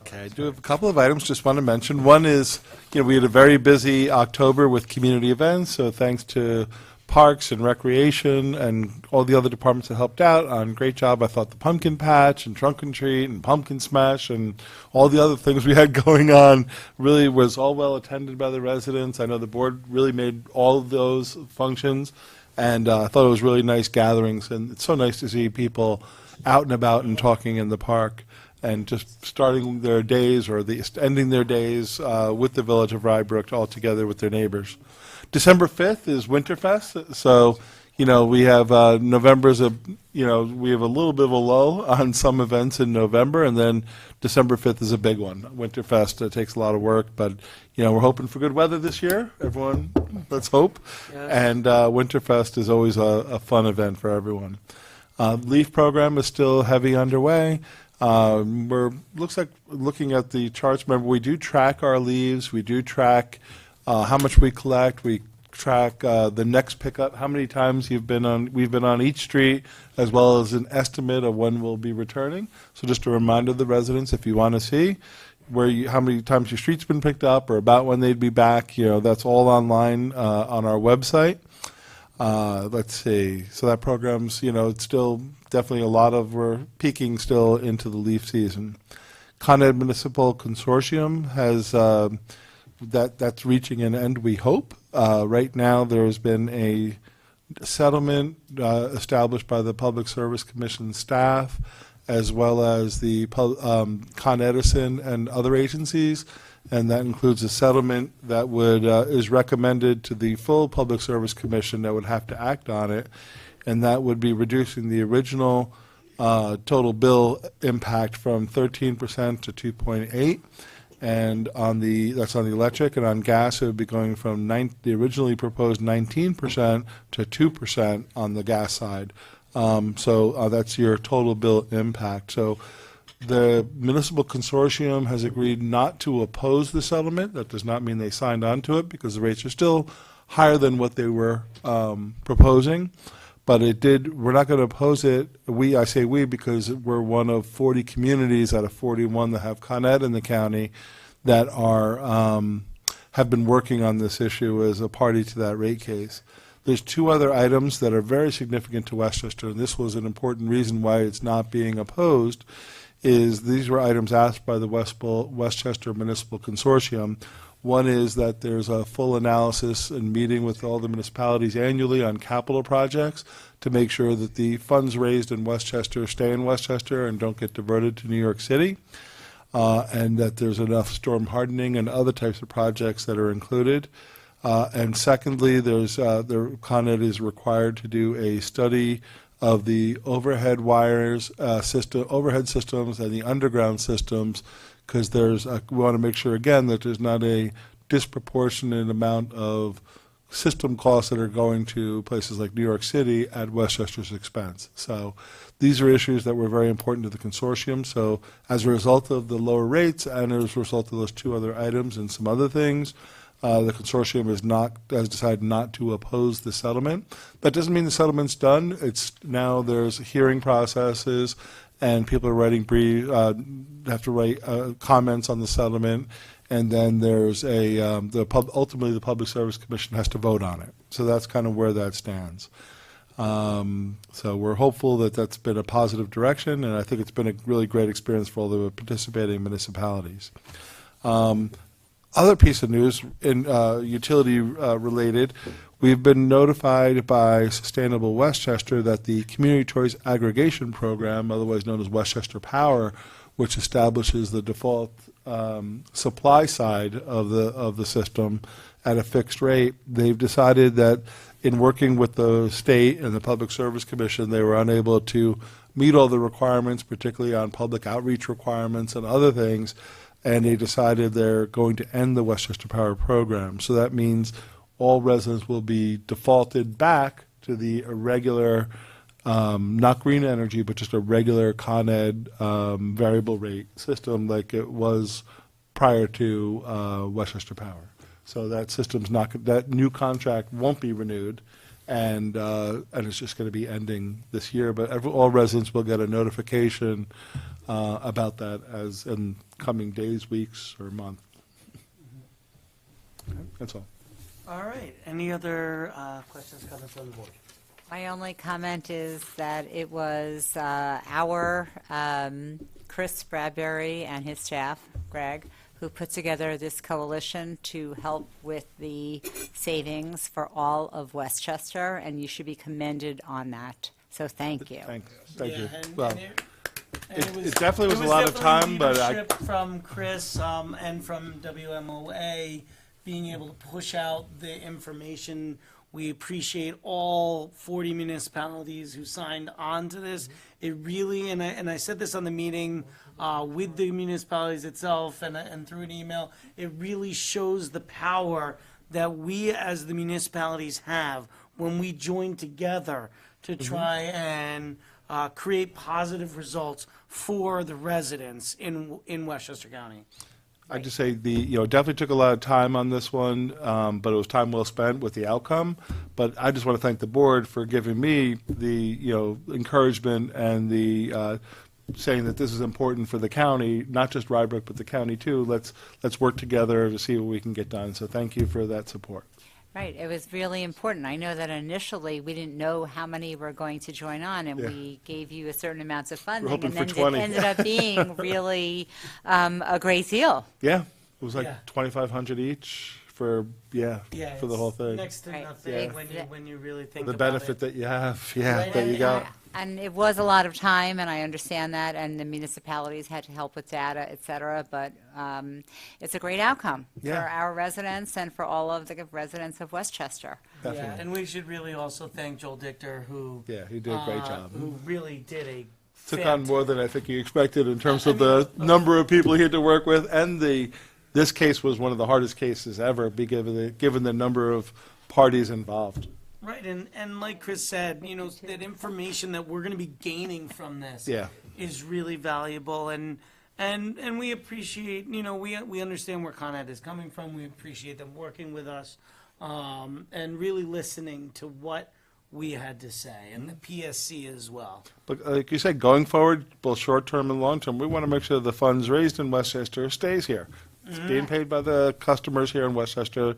Okay, I do have a couple of items just want to mention. One is, we had a very busy October with community events, so thanks to Parks and Recreation and all the other departments that helped out on great job. I thought the pumpkin patch and trunk and treat and pumpkin smash and all the other things we had going on really was all well attended by the residents. I know the board really made all of those functions, and I thought it was really nice gatherings, and it's so nice to see people out and about and talking in the park and just starting their days or ending their days with the village of Rye-Brook all together with their neighbors. December 5th is Winterfest, so, we have November's we have a little bit of a lull on some events in November, and then December 5th is a big one. Winterfest takes a lot of work, but, we're hoping for good weather this year. Everyone, let's hope. Yes. And Winterfest is always a fun event for everyone. Leaf program is still heavy underway. Looks like looking at the charts, remember, we do track our leaves, we do track how much we collect, we track the next pickup, how many times we've been on each street, as well as an estimate of when we'll be returning. So just a reminder to the residents, if you want to see how many times your street's been picked up or about when they'd be back, that's all online on our website. Let's see. So that program's, it's still definitely we're peaking still into the leaf season. Con Ed Municipal Consortium has, that's reaching an end, we hope. Right now, there's been a settlement established by the Public Service Commission staff, as well as the Con Edison and other agencies, and that includes a settlement that is recommended to the full Public Service Commission that would have to act on it, and that would be reducing the original total bill impact from 13% to 2.8%, and that's on the electric, and on gas it would be going from the originally proposed 19% to 2% on the gas side. So that's your total bill impact. So the municipal consortium has agreed not to oppose the settlement. That does not mean they signed on to it, because the rates are still higher than what they were proposing. But we're not going to oppose it. I say we because we're one of 40 communities out of 41 that have Con Ed in the county that have been working on this issue as a party to that rate case. There's two other items that are very significant to Westchester, and this was an important reason why it's not being opposed, these were items asked by the Westchester Municipal Consortium. One is that there's a full analysis and meeting with all the municipalities annually on capital projects to make sure that the funds raised in Westchester stay in Westchester and don't get diverted to New York City, and that there's enough storm hardening and other types of projects that are included. And secondly, Con Ed is required to do a study of the overhead wires, overhead systems and the underground systems, because we want to make sure, again, that there's not a disproportionate amount of system costs that are going to places like New York City at Westchester's expense. So these are issues that were very important to the consortium. So as a result of the lower rates and as a result of those two other items and some other things, the consortium has decided not to oppose the settlement. That doesn't mean the settlement's done. There's hearing processes, and people are have to write comments on the settlement, and then there's ultimately the Public Service Commission has to vote on it. So that's kind of where that stands. So we're hopeful that that's been a positive direction, and I think it's been a really great experience for all the participating municipalities. Other piece of news in utility related, we've been notified by Sustainable Westchester that the Community Choice Aggregation Program, otherwise known as Westchester Power, which establishes the default supply side of the system at a fixed rate, they've decided that in working with the state and the Public Service Commission, they were unable to meet all the requirements, particularly on public outreach requirements and other things, and they decided they're going to end the Westchester Power program. So that means all residents will be defaulted back to the irregular, not green energy, but just a regular Con Ed variable rate system like it was prior to Westchester Power. So that system's not, that new contract won't be renewed, and it's just going to be ending this year. But all residents will get a notification about that as in coming days, weeks, or month. Okay, that's all. All right. Any other questions, comments from the board? My only comment is that it was our Chris Bradbury and his staff, Greg, who put together this coalition to help with the savings for all of Westchester, and you should be commended on that. So thank you. Thank Yeah, you. and- Well, and it definitely was a lot of time, but I- leadership from Chris and from WMOA being able to push out the information. We appreciate all 40 municipalities who signed on to this. It really, and I said this on the meeting with the municipalities itself and through an email, it really shows the power that we as the municipalities have when we join together to try and create positive results for the residents in Westchester County. I'd just say definitely took a lot of time on this one, but it was time well spent with the outcome. But I just want to thank the board for giving me the, encouragement and the saying that this is important for the county, not just Rye-Brook, but the county too. Let's work together to see what we can get done. So thank you for that support. Right, it was really important. I know that initially, we didn't know how many were going to join on, and Yeah. we gave you a certain amount of funding. hoping And for then 20. it ended up being really a great deal. Yeah, it was like Yeah. 2,500 each for Yeah, for the whole it's thing. next to Right. nothing Yeah. when you really think The about benefit it. that you have, Right, that you and- got. And it was a lot of time, and I understand that, and the municipalities had to help with data, et cetera, but it's a great outcome for Yeah. our residents and for all of the residents of Westchester. Yeah, Definitely. and we should really also thank Joel Dichter, who Yeah, he did a great job. who really did a Took on more than I think he expected in terms of the number of people he had to work with, and this case was one of the hardest cases ever, given the number of parties involved. Right, and like Chris said, that information that we're going to be gaining from this Yeah. is really valuable, and we appreciate, we understand where Con Ed is coming from. We appreciate them working with us, and really listening to what we had to say, and the PSC as well. But like you said, going forward, both short-term and long-term, we want to make sure the funds raised in Westchester stays here. It's being paid by the customers here in Westchester,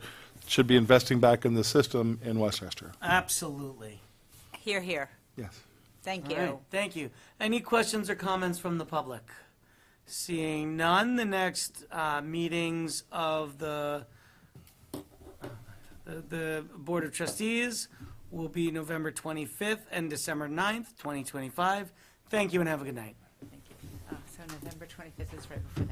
should be investing back in the system in Westchester. Absolutely. Here, here. Yes. Thank All you. right, thank you. Any questions or comments from the public? Seeing none, the next meetings of the Board of Trustees will be November 25th and December 9th, 2025. Thank you and have a good night. So November 25th is right before Thanksgiving.